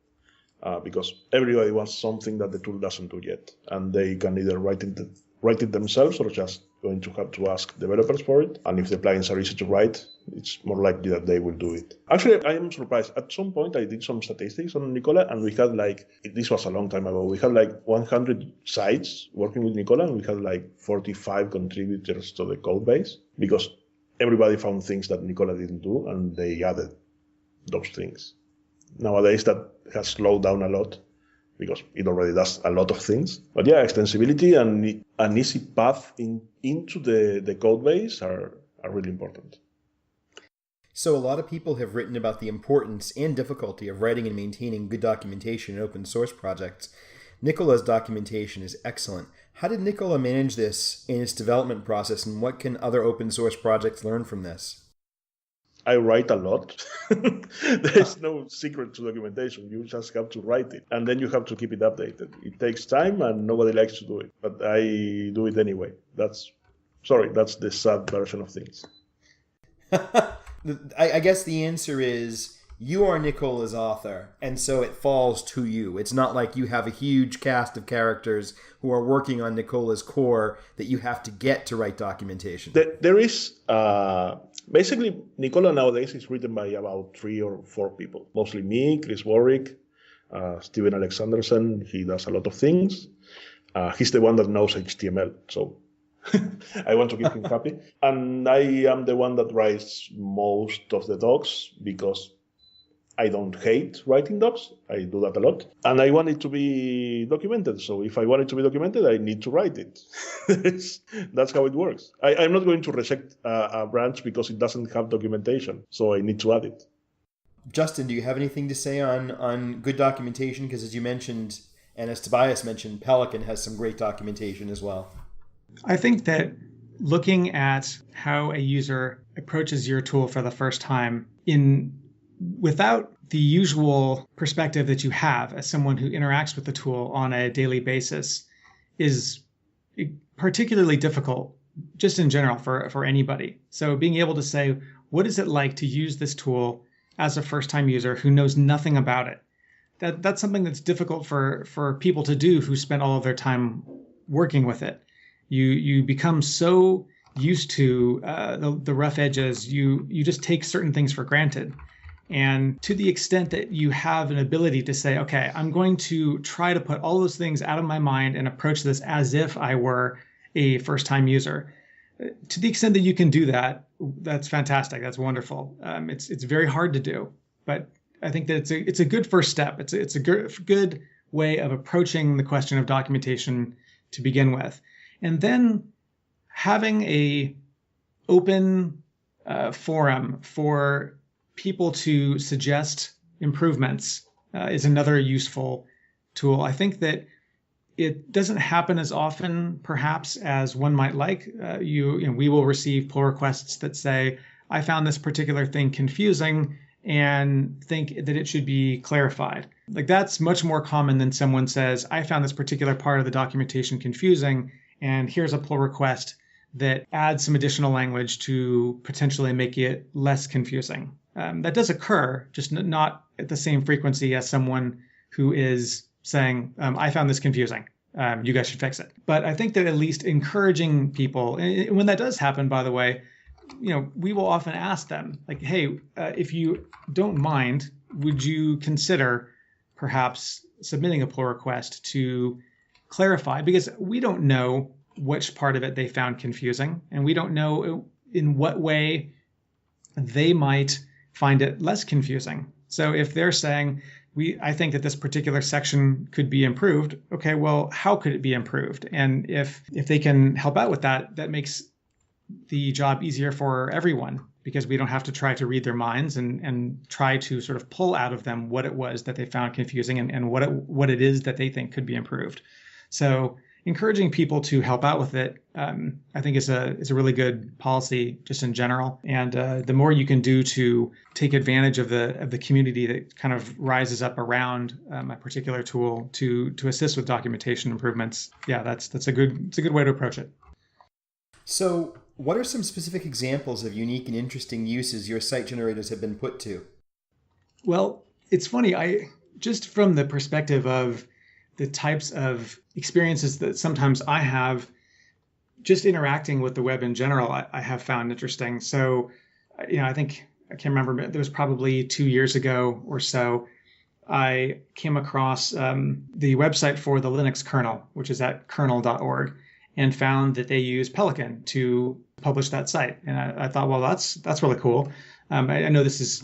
because everybody wants something that the tool doesn't do yet, and they can either write it themselves or just going to have to ask developers for it. And if the plugins are easy to write, it's more likely that they will do it. Actually, I am surprised. At some point, I did some statistics on Nicola, and we had this was a long time ago, we had 100 sites working with Nicola, and we had 45 contributors to the code base because everybody found things that Nicola didn't do, and they added those things. Nowadays, that has slowed down a lot because it already does a lot of things. But yeah, extensibility and an easy path into the code base are really important. So a lot of people have written about the importance and difficulty of writing and maintaining good documentation in open source projects. Nicola's documentation is excellent. How did Nicola manage this in its development process, and what can other open source projects learn from this? I write a lot. There's no secret to documentation. You just have to write it, and then you have to keep it updated. It takes time, and nobody likes to do it, but I do it anyway. That's the sad version of things. I guess the answer is you are Nicola's author, and so it falls to you. It's not like you have a huge cast of characters who are working on Nicola's core that you have to get to write documentation. There is... Basically, Nicola nowadays is written by about 3 or 4 people. Mostly me, Chris Warwick, Steven Alexanderson. He does a lot of things. He's the one that knows HTML, so I want to keep him happy. And I am the one that writes most of the docs because I don't hate writing docs. I do that a lot. And I want it to be documented. So if I want it to be documented, I need to write it. That's how it works. I'm not going to reject a branch because it doesn't have documentation. So I need to add it. Justin, do you have anything to say on good documentation? Because as you mentioned, and as Tobias mentioned, Pelican has some great documentation as well. I think that looking at how a user approaches your tool for the first time without the usual perspective that you have as someone who interacts with the tool on a daily basis is particularly difficult just in general for anybody. So being able to say, what is it like to use this tool as a first-time user who knows nothing about it? That's something that's difficult for people to do who spend all of their time working with it. You become so used to the rough edges, you just take certain things for granted. And to the extent that you have an ability to say, okay, I'm going to try to put all those things out of my mind and approach this as if I were a first-time user. To the extent that you can do that, that's fantastic. That's wonderful. It's very hard to do, but I think that it's a good first step. It's a good way of approaching the question of documentation to begin with. And then having a open forum for people to suggest improvements is another useful tool. I think that it doesn't happen as often, perhaps, as one might like. We will receive pull requests that say, I found this particular thing confusing and think that it should be clarified. That's much more common than someone says, I found this particular part of the documentation confusing, and here's a pull request that adds some additional language to potentially make it less confusing. That does occur, just not at the same frequency as someone who is saying, I found this confusing. You guys should fix it. But I think that at least encouraging people, and when that does happen, by the way, we will often ask them, hey, if you don't mind, would you consider perhaps submitting a pull request to clarify? Because we don't know which part of it they found confusing, and we don't know in what way they might find it less confusing. So if they're saying, I think that this particular section could be improved, okay, well, how could it be improved? And if they can help out with that, that makes the job easier for everyone, because we don't have to try to read their minds and try to sort of pull out of them what it was that they found confusing and what it is that they think could be improved. So encouraging people to help out with it, I think is a really good policy just in general. And the more you can do to take advantage of the community that kind of rises up around a particular tool to assist with documentation improvements, yeah, that's a good way to approach it. So, what are some specific examples of unique and interesting uses your site generators have been put to? Well, it's funny. I just from the perspective of the types of experiences that sometimes I have just interacting with the web in general, I have found interesting. So, I think, I can't remember, it was probably 2 years ago or so, I came across the website for the Linux kernel, which is at kernel.org, and found that they use Pelican to publish that site. And I thought, well, that's really cool. I know this is,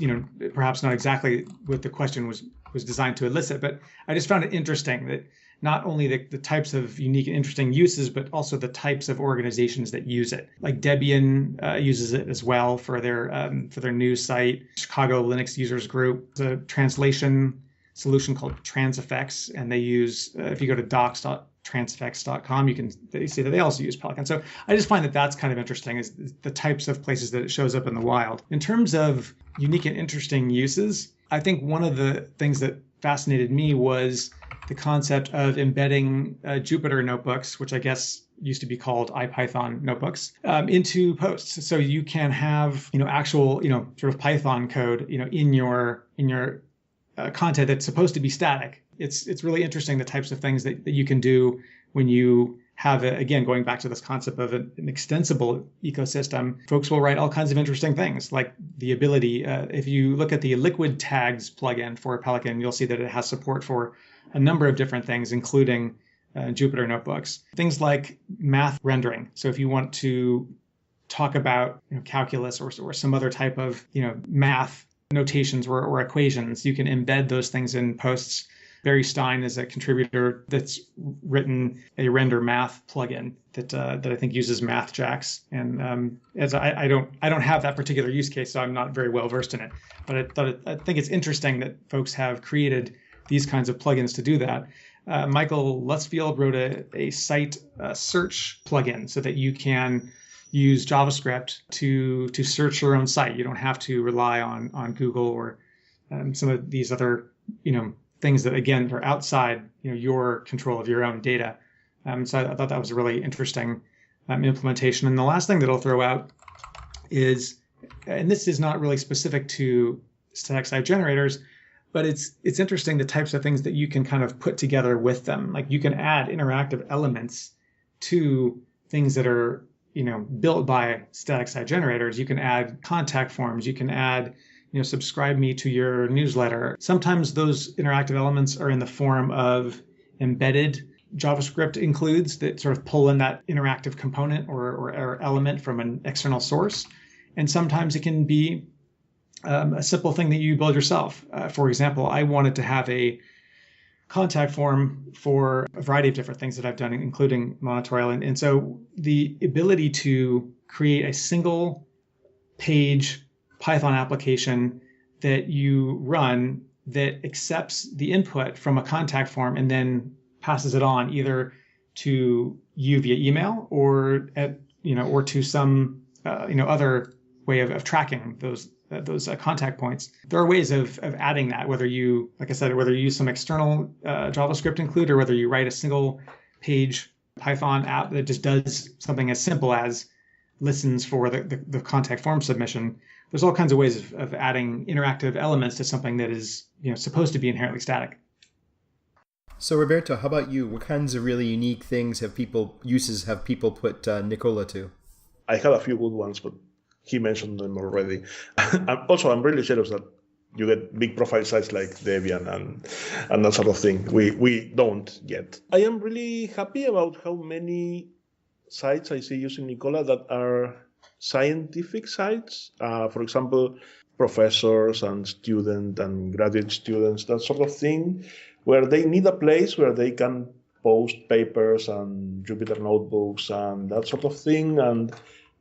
perhaps not exactly what the question was designed to elicit, but I just found it interesting that not only the types of unique and interesting uses, but also the types of organizations that use it. Like Debian uses it as well for their news site. Chicago Linux Users Group, the translation solution called Transifex, and they use, if you go to docs.transifex.com, you see that they also use Pelican. So I just find that that's kind of interesting, is the types of places that it shows up in the wild. In terms of unique and interesting uses, I think one of the things that fascinated me was the concept of embedding Jupyter notebooks, which I guess used to be called IPython notebooks, into posts. So you can have, actual, sort of Python code, in your content that's supposed to be static. It's really interesting the types of things that you can do when you have, again, going back to this concept of an extensible ecosystem. Folks will write all kinds of interesting things, like the ability, if you look at the liquid tags plugin for Pelican, you'll see that it has support for a number of different things, including Jupyter notebooks. Things like math rendering. So if you want to talk about calculus or some other type of math notations or equations, you can embed those things in posts. Barry Stein is a contributor that's written a render math plugin that I think uses MathJax. And as I don't have that particular use case, so I'm not very well versed in it. But I think it's interesting that folks have created these kinds of plugins to do that. Michael Lutzfield wrote a site search plugin so that you can use JavaScript to search your own site. You don't have to rely on Google or some of these other things that, again, are outside your control of your own data. So I thought that was a really interesting implementation. And the last thing that I'll throw out is, and this is not really specific to static site generators, but it's interesting the types of things that you can kind of put together with them. Like you can add interactive elements to things that are built by static site generators. You can add contact forms. You can add subscribe me to your newsletter. Sometimes those interactive elements are in the form of embedded JavaScript includes that sort of pull in that interactive component or element from an external source. And sometimes it can be a simple thing that you build yourself. For example, I wanted to have a contact form for a variety of different things that I've done, including monitorial. And so the ability to create a single page Python application that you run that accepts the input from a contact form and then passes it on either to you via email or or to some other way of tracking those contact points. There are ways of adding that, whether you, like I said, whether you use some external JavaScript include or whether you write a single page Python app that just does something as simple as listens for the contact form submission. There's all kinds of ways of adding interactive elements to something that is supposed to be inherently static. So Roberto, how about you? What kinds of really unique things have people put Nicola to? I have a few good ones, but he mentioned them already. I'm really jealous that you get big profile sites like Debian and that sort of thing. We don't yet. I am really happy about how many sites I see using Nicola that are scientific sites. For example, professors and students and graduate students, that sort of thing, where they need a place where they can post papers and Jupyter notebooks and that sort of thing. And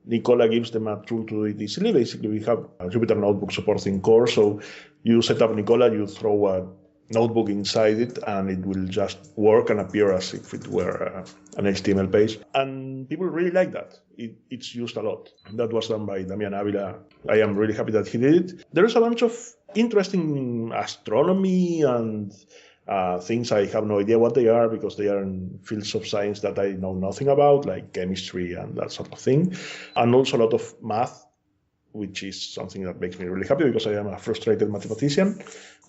Nicola gives them a tool to do it easily. Basically, we have a Jupyter notebook supporting core. So you set up Nicola, you throw a notebook inside it, and it will just work and appear as if it were an HTML page. And people really like that. It's used a lot. That was done by Damian Avila. I am really happy that he did it. There is a bunch of interesting astronomy and things I have no idea what they are, because they are in fields of science that I know nothing about, like chemistry and that sort of thing. And also a lot of math, which is something that makes me really happy because I am a frustrated mathematician.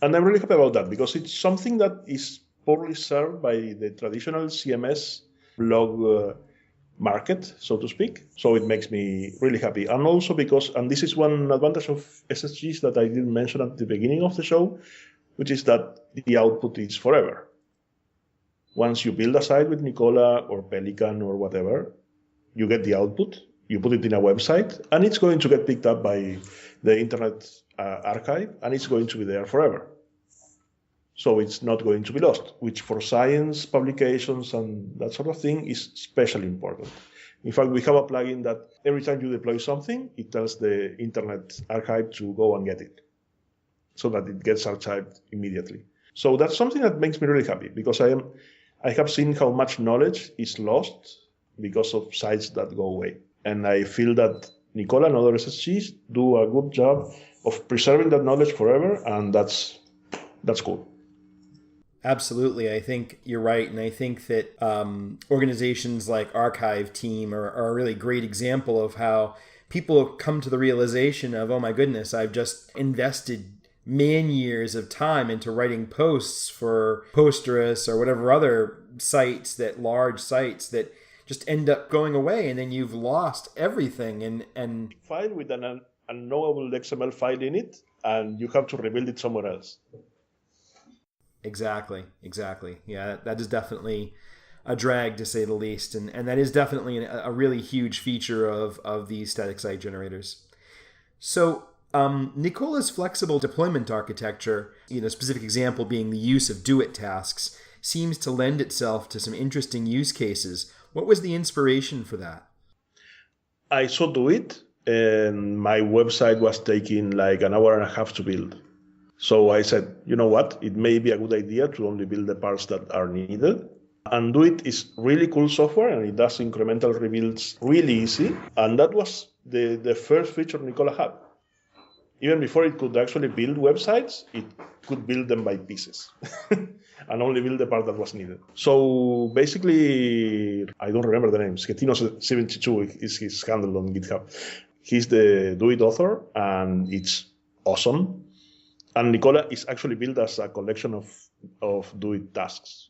And I'm really happy about that because it's something that is poorly served by the traditional CMS blog market, so to speak. So it makes me really happy. And also because, and this is one advantage of SSGs that I didn't mention at the beginning of the show, which is that the output is forever. Once you build a site with Nicola or Pelican or whatever, you get the output, you put it in a website, and it's going to get picked up by the Internet Archive, and it's going to be there forever. So it's not going to be lost, which for science publications and that sort of thing is especially important. In fact, we have a plugin that every time you deploy something, it tells the Internet Archive to go and get it, so that it gets archived immediately. So that's something that makes me really happy, because I have seen how much knowledge is lost because of sites that go away. And I feel that Nicola and other SSGs do a good job of preserving that knowledge forever, and that's cool. Absolutely. I think you're right. And I think that organizations like Archive Team are a really great example of how people come to the realization of, oh my goodness, I've just invested man years of time into writing posts for Posterous or whatever other sites, that large sites that just end up going away, and then you've lost everything. And file with an unknowable XML file in it, and you have to rebuild it somewhere else. Exactly. Yeah, that is definitely a drag, to say the least, and that is definitely a really huge feature of these static site generators. So Nicola's flexible deployment architecture, a specific example being the use of do-it tasks, seems to lend itself to some interesting use cases. What was the inspiration for that? I saw do it, and my website was taking like an hour and a half to build. So I said, you know what? It may be a good idea to only build the parts that are needed. And do it is really cool software, and it does incremental rebuilds really easy. And that was the first feature Nicola had. Even before it could actually build websites, it could build them by pieces and only build the part that was needed. So basically, I don't remember the name. Sketino72 is his handle on GitHub. He's the do it author, and it's awesome. And Nicola is actually built as a collection of do it tasks.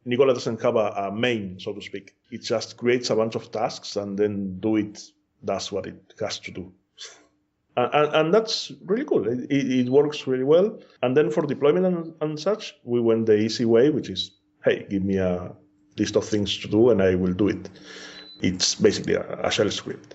Nicola doesn't have a main, so to speak. It just creates a bunch of tasks, and then do it does what it has to do. And that's really cool. It works really well. And then for deployment and such, we went the easy way, which is, hey, give me a list of things to do and I will do it. It's basically a shell script.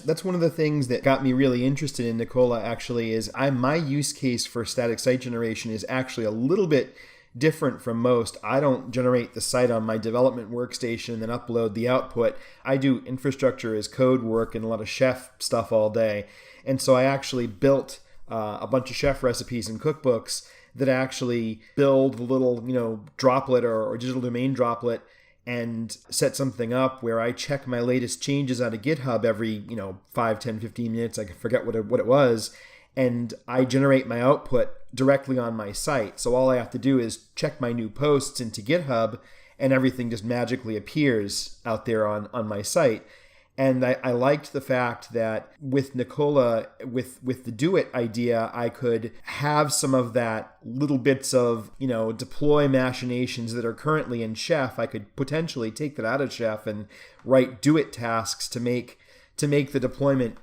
That's one of the things that got me really interested in Nicola, actually, is my use case for static site generation is actually a little bit different from most. I don't generate the site on my development workstation and then upload the output. I do infrastructure as code work and a lot of chef stuff all day. And so I actually built a bunch of chef recipes and cookbooks that actually build the little, droplet or digital domain droplet, and set something up where I check my latest changes out of GitHub every, 5, 10, 15 minutes. I forget what it was. And I generate my output directly on my site. So all I have to do is check my new posts into GitHub, and everything just magically appears out there on my site. And I liked the fact that with Nicola, with the do it idea, I could have some of that little bits of, deploy machinations that are currently in Chef. I could potentially take that out of Chef and write do it tasks to make the deployment,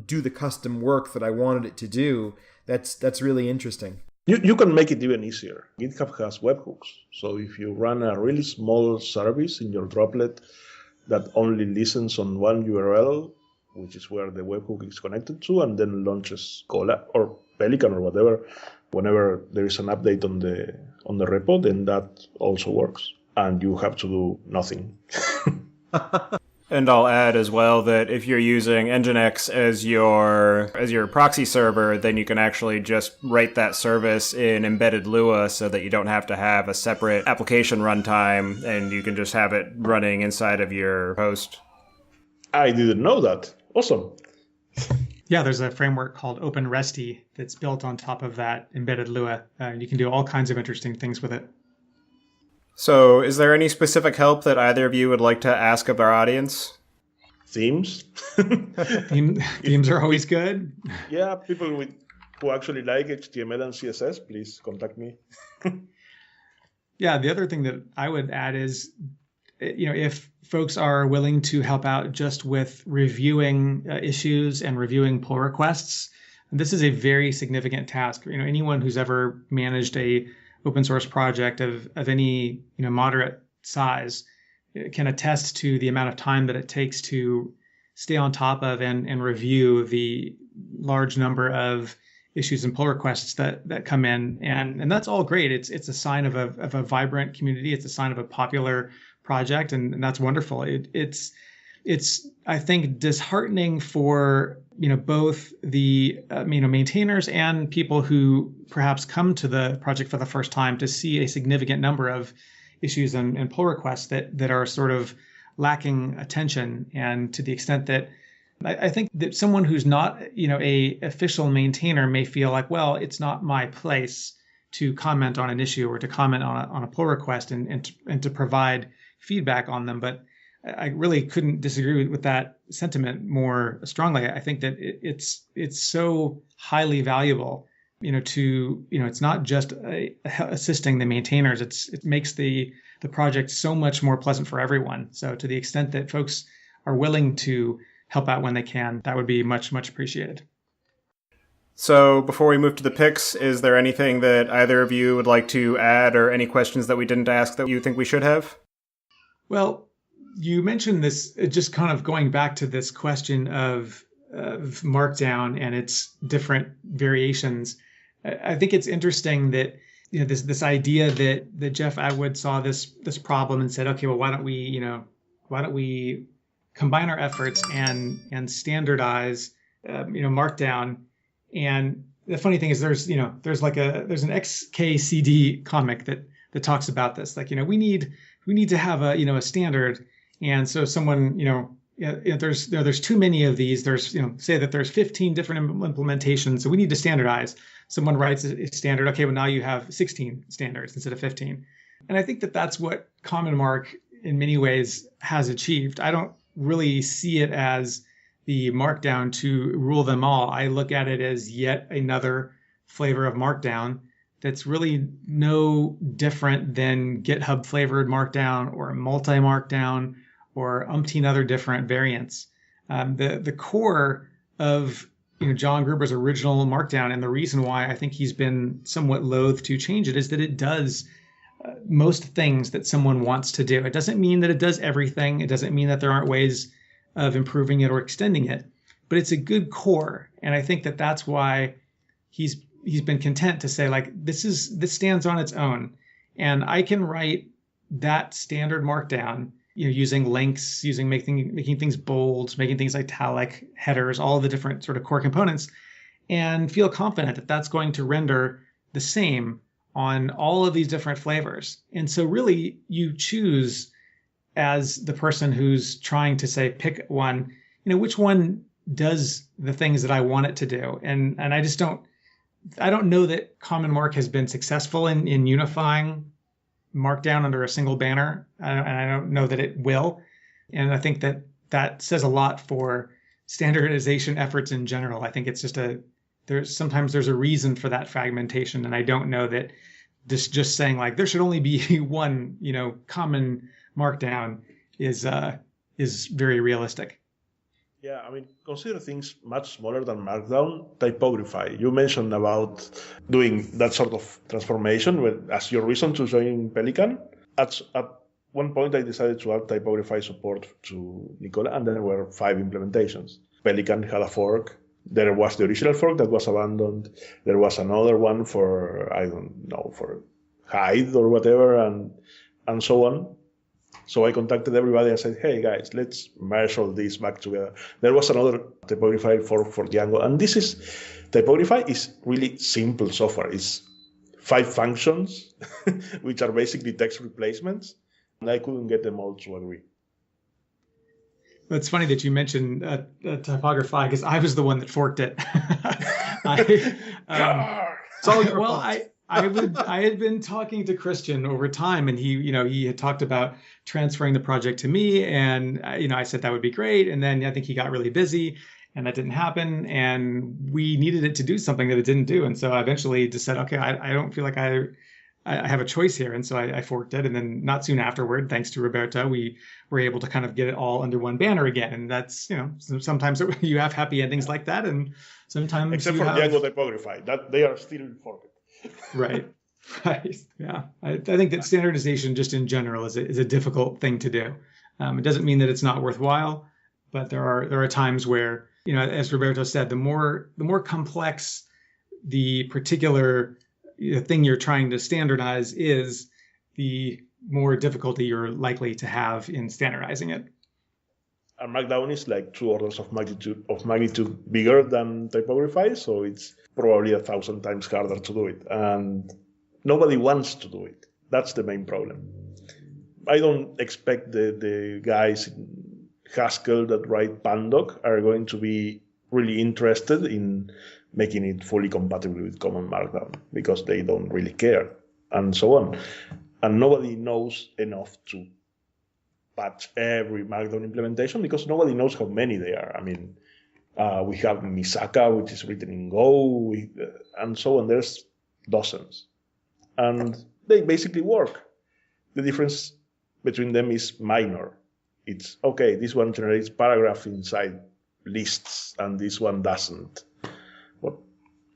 do the custom work that I wanted it to do. That's really interesting. You can make it even easier. GitHub has webhooks. So if you run a really small service in your droplet that only listens on one URL, which is where the webhook is connected to, and then launches Cola or Pelican or whatever, whenever there is an update on the repo, then that also works. And you have to do nothing. And I'll add as well that if you're using Nginx as your proxy server, then you can actually just write that service in embedded Lua so that you don't have to have a separate application runtime, and you can just have it running inside of your host. I didn't know that. Awesome. Yeah, there's a framework called OpenResty that's built on top of that embedded Lua. You can do all kinds of interesting things with it. So, is there any specific help that either of you would like to ask of our audience? Themes. Themes are always good. Yeah, people who actually like HTML and CSS, please contact me. Yeah, the other thing that I would add is, if folks are willing to help out just with reviewing issues and reviewing pull requests, this is a very significant task. Anyone who's ever managed a open source project of any moderate size can attest to the amount of time that it takes to stay on top of and review the large number of issues and pull requests that come in, and that's all great. It's a sign of a vibrant community. It's a sign of a popular project, and that's wonderful. It's I think disheartening for both the maintainers and people who perhaps come to the project for the first time to see a significant number of issues and pull requests that are sort of lacking attention. And to the extent that I think that someone who's not a official maintainer may feel like, well, it's not my place to comment on an issue or to comment on a pull request and to provide feedback on them. But I really couldn't disagree with that sentiment more strongly. I think that it's so highly valuable, it's not just assisting the maintainers. It makes the project so much more pleasant for everyone. So to the extent that folks are willing to help out when they can, that would be much, much appreciated. So before we move to the picks, is there anything that either of you would like to add, or any questions that we didn't ask that you think we should have? Well, you mentioned this, just kind of going back to this question of Markdown and its different variations. I think it's interesting that this idea that Jeff Atwood saw this problem and said, okay, well, why don't we combine our efforts and standardize Markdown. And the funny thing is there's an XKCD comic that talks about this. Like, we need to have a standard. And so someone, there's too many of these. There's, say that there's 15 different implementations. So we need to standardize. Someone writes a standard. Okay, well, now you have 16 standards instead of 15. And I think that that's what Common Mark in many ways has achieved. I don't really see it as the Markdown to rule them all. I look at it as yet another flavor of Markdown that's really no different than GitHub flavored Markdown or multi-Markdown or umpteen other different variants. The core of John Gruber's original Markdown, and the reason why I think he's been somewhat loath to change it, is that it does most things that someone wants to do. It doesn't mean that it does everything. It doesn't mean that there aren't ways of improving it or extending it, but it's a good core. And I think that that's why he's been content to say, like, this stands on its own, and I can write that standard Markdown, using links, making things bold, making things italic, headers, all the different sort of core components, and feel confident that that's going to render the same on all of these different flavors. And so really you choose, as the person who's trying to say, pick one, which one does the things that I want it to do. And I don't know that Common Mark has been successful in unifying Markdown under a single banner. And I don't know that it will. And I think that says a lot for standardization efforts in general. I think it's just sometimes there's a reason for that fragmentation. And I don't know that this just saying like there should only be one, common Markdown is very realistic. Yeah, I mean, consider things much smaller than Markdown. Typography. You mentioned about doing that sort of transformation as your reason to join Pelican. At one point, I decided to add typography support to Nicola, and there were 5 implementations. Pelican had a fork. There was the original fork that was abandoned. There was another one for, I don't know, for hide or whatever, and so on. So I contacted everybody and said, hey guys, let's merge all this back together. There was another typography for Django. And typography is really simple software. It's 5 functions, which are basically text replacements. And I couldn't get them all to agree. It's funny that you mentioned typography because I was the one that forked it. It's all your fault. I had been talking to Christian over time, and he had talked about transferring the project to me, and I said that would be great, and then I think he got really busy, and that didn't happen, and we needed it to do something that it didn't do, and so I eventually just said, okay, I don't feel like I have a choice here, and so I forked it, and then not soon afterward, thanks to Roberto, we were able to kind of get it all under one banner again, and that's sometimes you have happy endings like that, and sometimes except for Django typography, that they are still forked. Right. Yeah. I think that standardization just in general is a difficult thing to do. It doesn't mean that it's not worthwhile, but there are times where, as Roberto said, the more complex the particular thing you're trying to standardize is, the more difficulty you're likely to have in standardizing it. And Markdown is like 2 orders of magnitude bigger than typography, so it's probably 1,000 times harder to do it. And nobody wants to do it. That's the main problem. I don't expect the guys in Haskell that write Pandoc are going to be really interested in making it fully compatible with Common Markdown, because they don't really care, and so on. And nobody knows enough to patch every Markdown implementation, because nobody knows how many there are. I mean, we have Misaka, which is written in Go, and so on. There's dozens. And they basically work. The difference between them is minor. It's, okay, this one generates paragraph inside lists, and this one doesn't. But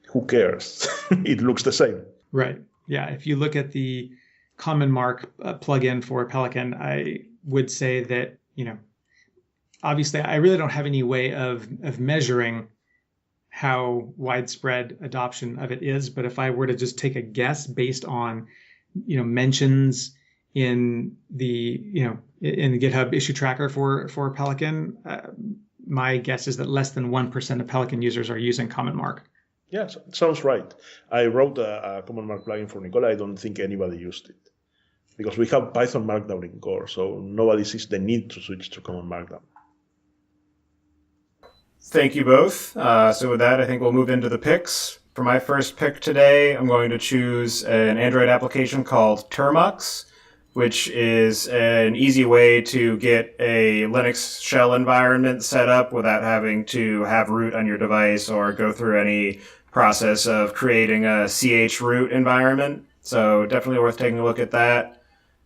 who cares? It looks the same. Right. Yeah. If you look at the Common Mark plugin for Pelican, I would say that, obviously I really don't have any way of measuring how widespread adoption of it is. But if I were to just take a guess based on, mentions in the, in the GitHub issue tracker for Pelican, my guess is that less than 1% of Pelican users are using Common Mark. Yeah, sounds right. I wrote a Common Mark plugin for Nicola. I don't think anybody used it, because we have Python Markdown in core, so nobody sees the need to switch to Common Markdown. Thank you both. So with that, I think we'll move into the picks. For my first pick today, I'm going to choose an Android application called Termux, which is an easy way to get a Linux shell environment set up without having to have root on your device or go through any process of creating a chroot environment. So definitely worth taking a look at that.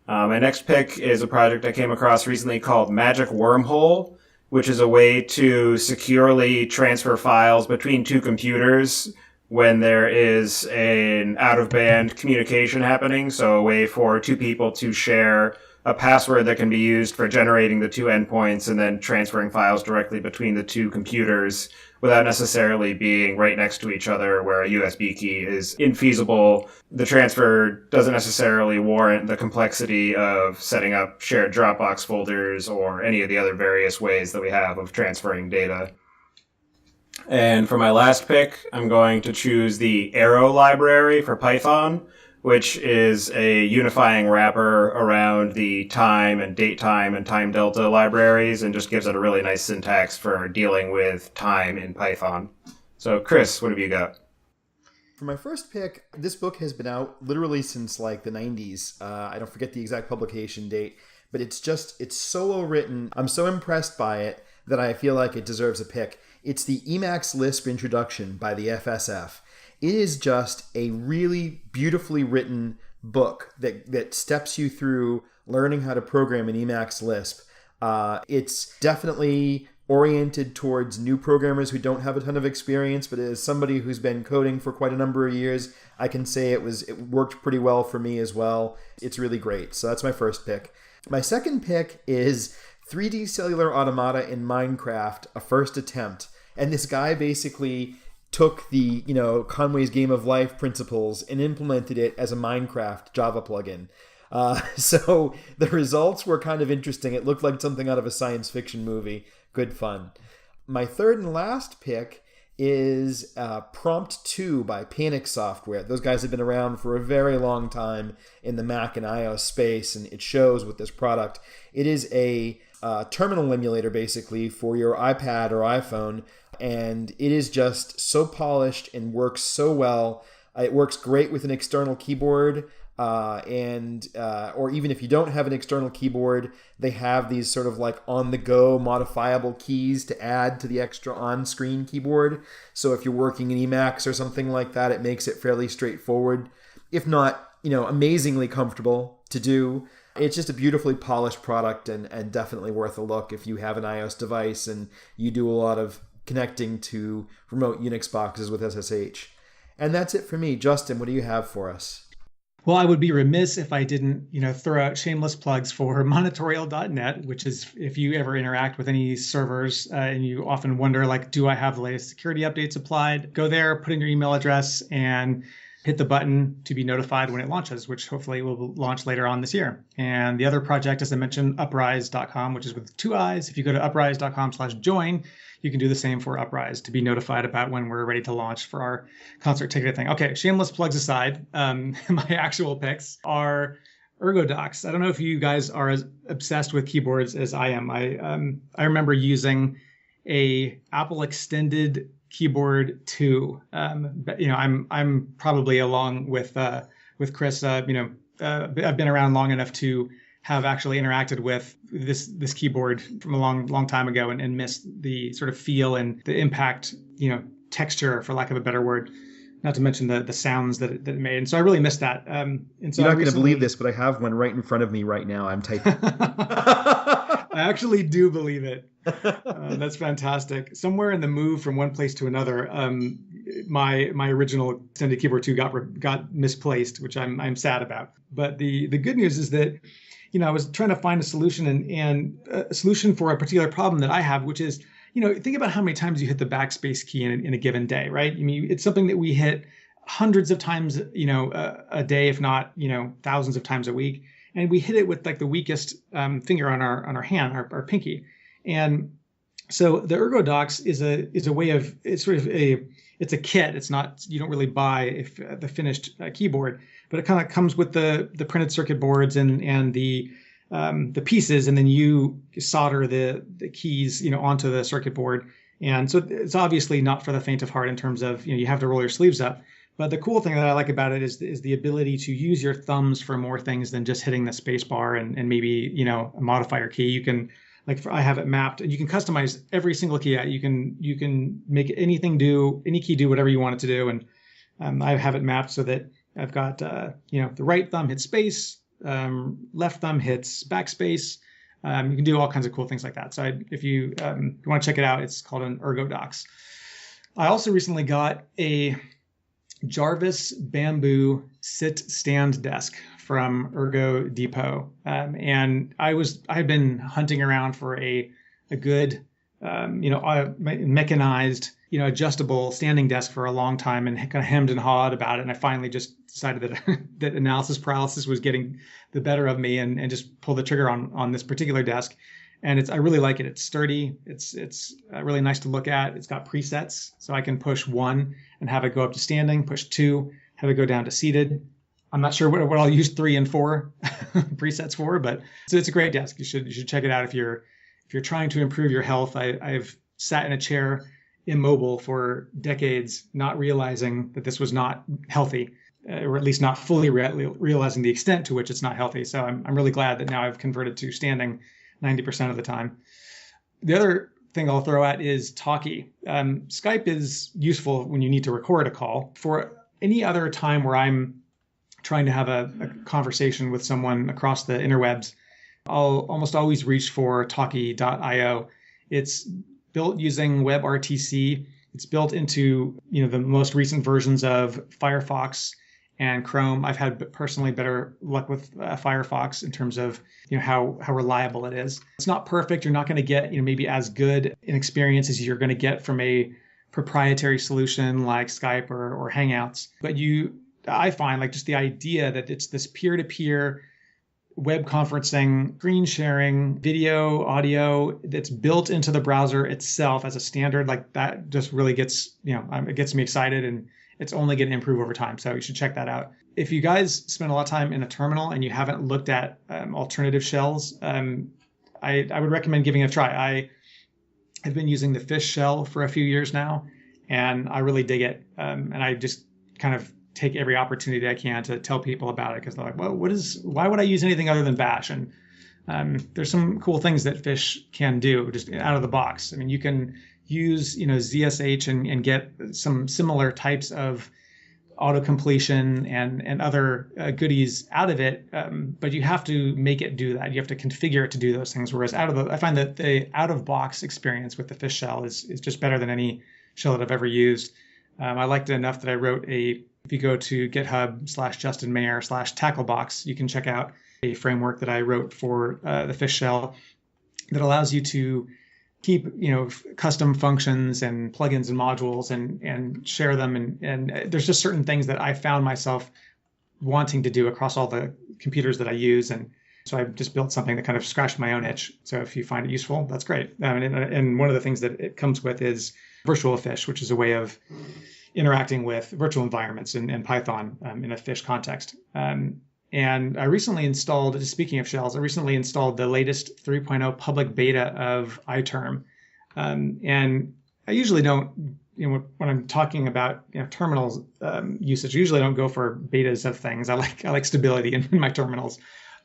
My next pick is a project I came across recently called Magic Wormhole, which is a way to securely transfer files between 2 computers when there is an out-of-band communication happening. So a way for 2 people to share a password that can be used for generating the 2 endpoints and then transferring files directly between the 2 computers without necessarily being right next to each other, where a USB key is infeasible. The transfer doesn't necessarily warrant the complexity of setting up shared Dropbox folders or any of the other various ways that we have of transferring data. And for my last pick, I'm going to choose the Arrow library for Python, which is a unifying wrapper around the time and date time and time delta libraries, and just gives it a really nice syntax for dealing with time in Python. So Chris, what have you got? For my first pick, this book has been out literally since like the 90s. I don't forget the exact publication date, but it's so well written. I'm so impressed by it that I feel like it deserves a pick. It's the Emacs Lisp Introduction by the FSF. It is just a really beautifully written book that steps you through learning how to program in Emacs Lisp. It's definitely oriented towards new programmers who don't have a ton of experience, but as somebody who's been coding for quite a number of years, I can say it worked pretty well for me as well. It's really great. So that's my first pick. My second pick is 3D Cellular Automata in Minecraft, a first attempt. And this guy basically took the, Conway's Game of Life principles and implemented it as a Minecraft Java plugin. So the results were kind of interesting. It looked like something out of a science fiction movie. Good fun. My third and last pick is Prompt 2 by Panic Software. Those guys have been around for a very long time in the Mac and iOS space, and it shows with this product. It is a terminal emulator, basically, for your iPad or iPhone, and it is just so polished and works so well. It works great with an external keyboard, or even if you don't have an external keyboard, they have these sort of like on-the-go modifiable keys to add to the extra on-screen keyboard. So if you're working in Emacs or something like that, it makes it fairly straightforward, if not, amazingly comfortable to do. It's just a beautifully polished product and definitely worth a look if you have an iOS device and you do a lot of connecting to remote Unix boxes with SSH. And that's it for me. Justin, what do you have for us? Well, I would be remiss if I didn't, throw out shameless plugs for monitorial.net, which is if you ever interact with any servers and you often wonder, like, do I have the latest security updates applied? Go there, put in your email address, and hit the button to be notified when it launches, which hopefully will launch later on this year. And the other project, as I mentioned, uprise.com, which is with 2 eyes. If you go to uprise.com/join, you can do the same for Uprise to be notified about when we're ready to launch for our concert ticket thing. Okay, shameless plugs aside, my actual picks are ErgoDox. I don't know if you guys are as obsessed with keyboards as I am. I remember using a Apple Extended Keyboard 2. I'm probably along with Chris. I've been around long enough to have actually interacted with this keyboard from a long time ago and missed the sort of feel and the impact, texture, for lack of a better word, not to mention the sounds that it made. And so I really missed that. And so You're not going to believe this, but I have one right in front of me right now. I'm typing. I actually do believe it. That's fantastic. Somewhere in the move from one place to another, my original Extended Keyboard 2 got misplaced, which I'm sad about. But the good news is that I was trying to find a solution and a solution for a particular problem that I have, which is, think about how many times you hit the backspace key in a given day, right? I mean, it's something that we hit hundreds of times, a day, if not, thousands of times a week. And we hit it with like the weakest finger on our hand, our pinky. And so the ErgoDox is a way of, it's a kit. It's not, you don't really buy the finished keyboard, but it kind of comes with the printed circuit boards and the pieces, and then you solder the keys, onto the circuit board. And so it's obviously not for the faint of heart in terms of, you have to roll your sleeves up. But the cool thing that I like about it is the ability to use your thumbs for more things than just hitting the space bar and maybe, a modifier key. You can, I have it mapped, and you can customize every single key. You can make any key do whatever you want it to do. And I have it mapped so that I've got, the right thumb hits space, left thumb hits backspace. You can do all kinds of cool things like that. So if you want to check it out, it's called an ErgoDox. I also recently got a Jarvis bamboo sit stand desk from Ergo Depot. And I've been hunting around for a good, mechanized, adjustable standing desk for a long time and kind of hemmed and hawed about it. And I finally just decided that analysis paralysis was getting the better of me and just pulled the trigger on this particular desk. And I really like it. It's sturdy. It's really nice to look at. It's got presets, so I can push 1 and have it go up to standing, push 2, have it go down to seated. I'm not sure what I'll use 3 and 4 presets for, but so it's a great desk. You should check it out if you're trying to improve your health. I've sat in a chair immobile for decades, not realizing that this was not healthy, or at least not fully realizing the extent to which it's not healthy. So I'm really glad that now I've converted to standing 90% of the time. The other thing I'll throw at is Talkie. Skype is useful when you need to record a call. For any other time where I'm trying to have a conversation with someone across the interwebs, I'll almost always reach for Talkie.io. It's built using WebRTC. It's built into the most recent versions of Firefox and Chrome. I've had personally better luck with Firefox in terms of how reliable it is. It's not perfect. You're not going to get maybe as good an experience as you're going to get from a proprietary solution like Skype or Hangouts. But I find just the idea that it's this peer-to-peer web conferencing, screen sharing, video, audio that's built into the browser itself as a standard. Like that just really gets, it gets me excited, and it's only going to improve over time. So you should check that out. If you guys spend a lot of time in a terminal and you haven't looked at alternative shells, I would recommend giving it a try. I have been using the fish shell for a few years now, and I really dig it. And I just kind of take every opportunity I can to tell people about it, because they're like, well, why would I use anything other than Bash? And there's some cool things that fish can do just out of the box. I mean, you can use ZSH and get some similar types of auto completion and other goodies out of it, but you have to make it do that. You have to configure it to do those things. Whereas I find that the out of box experience with the fish shell is just better than any shell that I've ever used. I liked it enough that I wrote if you go to GitHub/JustinMayer/Tacklebox, you can check out a framework that I wrote for the fish shell that allows you to keep custom functions and plugins and modules and share them, and there's just certain things that I found myself wanting to do across all the computers that I use, and so I just built something that kind of scratched my own itch. So if you find it useful, that's great. And one of the things that it comes with is virtual fish, which is a way of interacting with virtual environments in Python in a fish context. And I recently installed, speaking of shells, the latest 3.0 public beta of iTerm. And I usually don't, when I'm talking about terminals usage, I usually don't go for betas of things. I like stability in my terminals.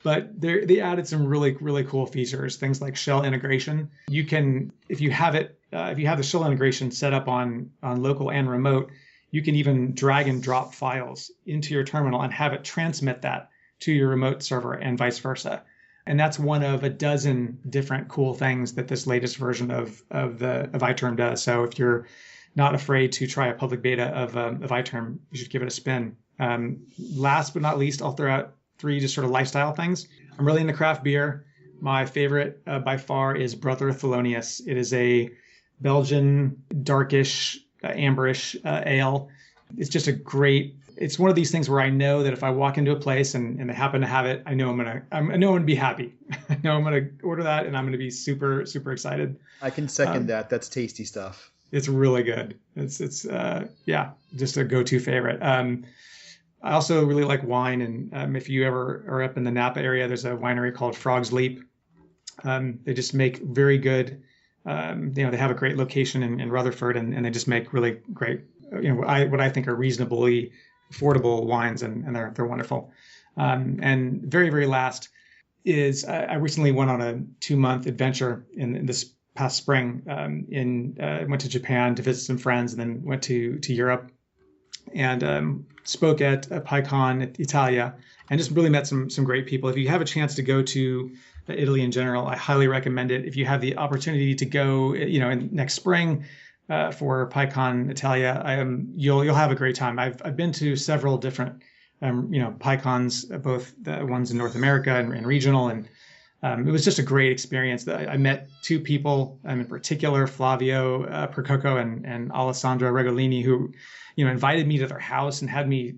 But they added some really, really cool features, things like shell integration. You can, if you have the shell integration set up on local and remote, you can even drag and drop files into your terminal and have it transmit that to your remote server and vice versa. And that's one of a dozen different cool things that this latest version of iTerm does. So if you're not afraid to try a public beta of iTerm, you should give it a spin. Last but not least, I'll throw out 3 just sort of lifestyle things. I'm really into craft beer. My favorite by far is Brother Thelonious. It is a Belgian darkish, amberish ale. It's just it's one of these things where I know that if I walk into a place and they happen to have it, I know I'm gonna be happy. I know I'm gonna order that, and I'm gonna be super, super excited. I can second that. That's tasty stuff. It's really good. It's just a go-to favorite. I also really like wine, and if you ever are up in the Napa area, there's a winery called Frog's Leap. They just make very good. They have a great location in Rutherford, and they just make really great, what I think are reasonably affordable wines, and they're wonderful. And very, very last is I recently went on a 2-month adventure in this past spring. Went to Japan to visit some friends, and then went to Europe, and spoke at PyCon Italia, and just really met some great people. If you have a chance to go to Italy in general, I highly recommend it. If you have the opportunity to go, in next spring for PyCon Italia, you'll have a great time. I've been to several different, PyCons, both the ones in North America and regional, and it was just a great experience. I met 2 people in particular, Flavio Percoco and Alessandra Regolini, who invited me to their house and had me,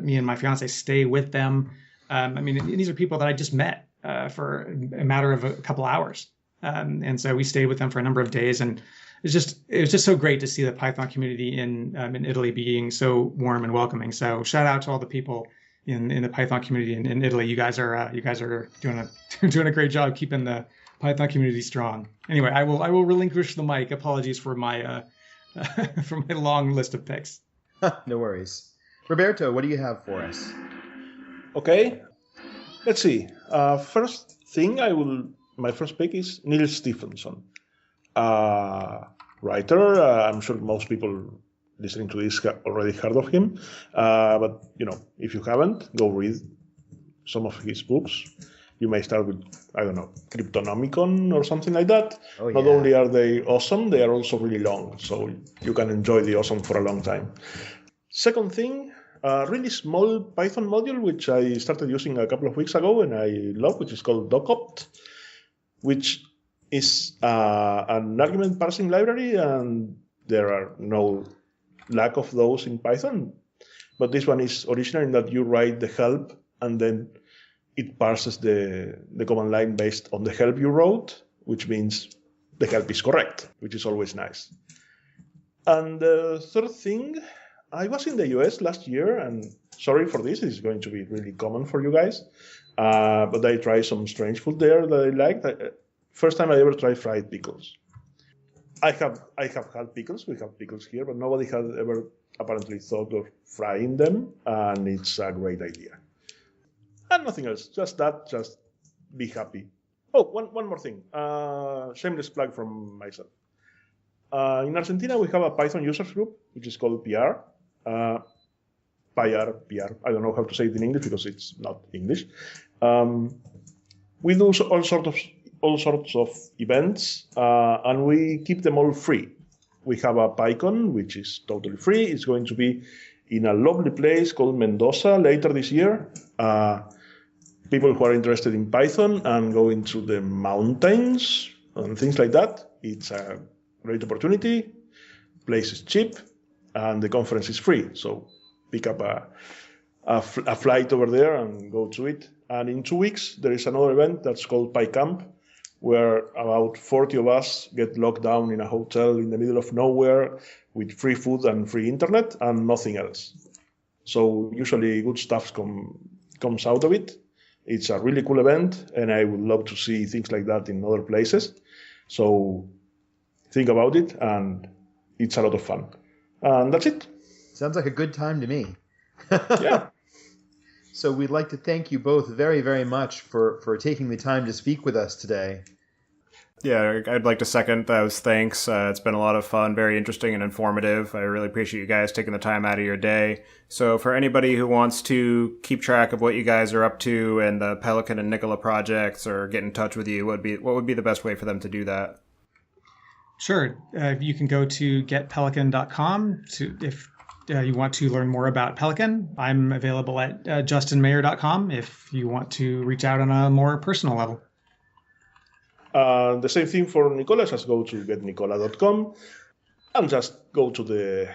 me and my fiance stay with them. These are people that I just met for a matter of a couple hours. And so we stayed with them for a number of days, and it was just so great to see the Python community in Italy being so warm and welcoming. So shout out to all the people in the Python community in Italy. You guys are doing a great job keeping the Python community strong. Anyway, I will relinquish the mic. Apologies for my for my long list of picks. No worries. Roberto, what do you have for us? Okay, let's see. First thing my first pick is Neil Stephenson, writer. I'm sure most people listening to this already heard of him, but if you haven't, go read some of his books. You may start with, Cryptonomicon or something like that. Oh, yeah. Not only are they awesome, they are also really long, so you can enjoy the awesome for a long time. Second thing, a really small Python module, which I started using a couple of weeks ago and I love, which is called docopt, which is an argument parsing library, and there are no lack of those in Python. But this one is original in that you write the help, and then it parses the command line based on the help you wrote, which means the help is correct, which is always nice. And the third thing, I was in the US last year, and sorry for this, it's going to be really common for you guys, but I tried some strange food there that I liked. First time I ever tried fried pickles. I have had pickles, we have pickles here, but nobody had ever apparently thought of frying them, and it's a great idea. And nothing else, just be happy. Oh, one more thing, shameless plug from myself. In Argentina, we have a Python users group, which is called PR. PR. I don't know how to say it in English because it's not English. We do all sorts of events, and we keep them all free. We have a PyCon, which is totally free. It's going to be in a lovely place called Mendoza later this year. People who are interested in Python and going to the mountains and things like that, it's a great opportunity. Place is cheap, and the conference is free. So pick up a flight over there and go to it. And in 2 weeks, there is another event that's called PyCamp, where about 40 of us get locked down in a hotel in the middle of nowhere with free food and free internet and nothing else. So usually good stuff comes out of it. It's a really cool event, and I would love to see things like that in other places. So think about it, and it's a lot of fun. And that's it. Sounds like a good time to me. Yeah. So we'd like to thank you both very, very much for taking the time to speak with us today. Yeah, I'd like to second those thanks. It's been a lot of fun, very interesting and informative. I really appreciate you guys taking the time out of your day. So for anybody who wants to keep track of what you guys are up to and the Pelican and Nicola projects or get in touch with you, what would be the best way for them to do that? Sure. You can go to getpelican.com if you want to learn more about Pelican. I'm available at justinmayer.com if you want to reach out on a more personal level. The same thing for Nicola, just go to getnicola.com and just go to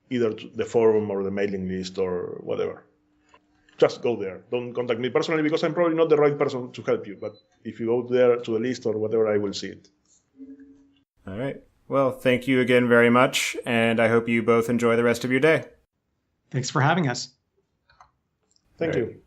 either the forum or the mailing list or whatever. Just go there. Don't contact me personally because I'm probably not the right person to help you. But if you go there to the list or whatever, I will see it. All right. Well, thank you again very much, and I hope you both enjoy the rest of your day. Thanks for having us. Thank you.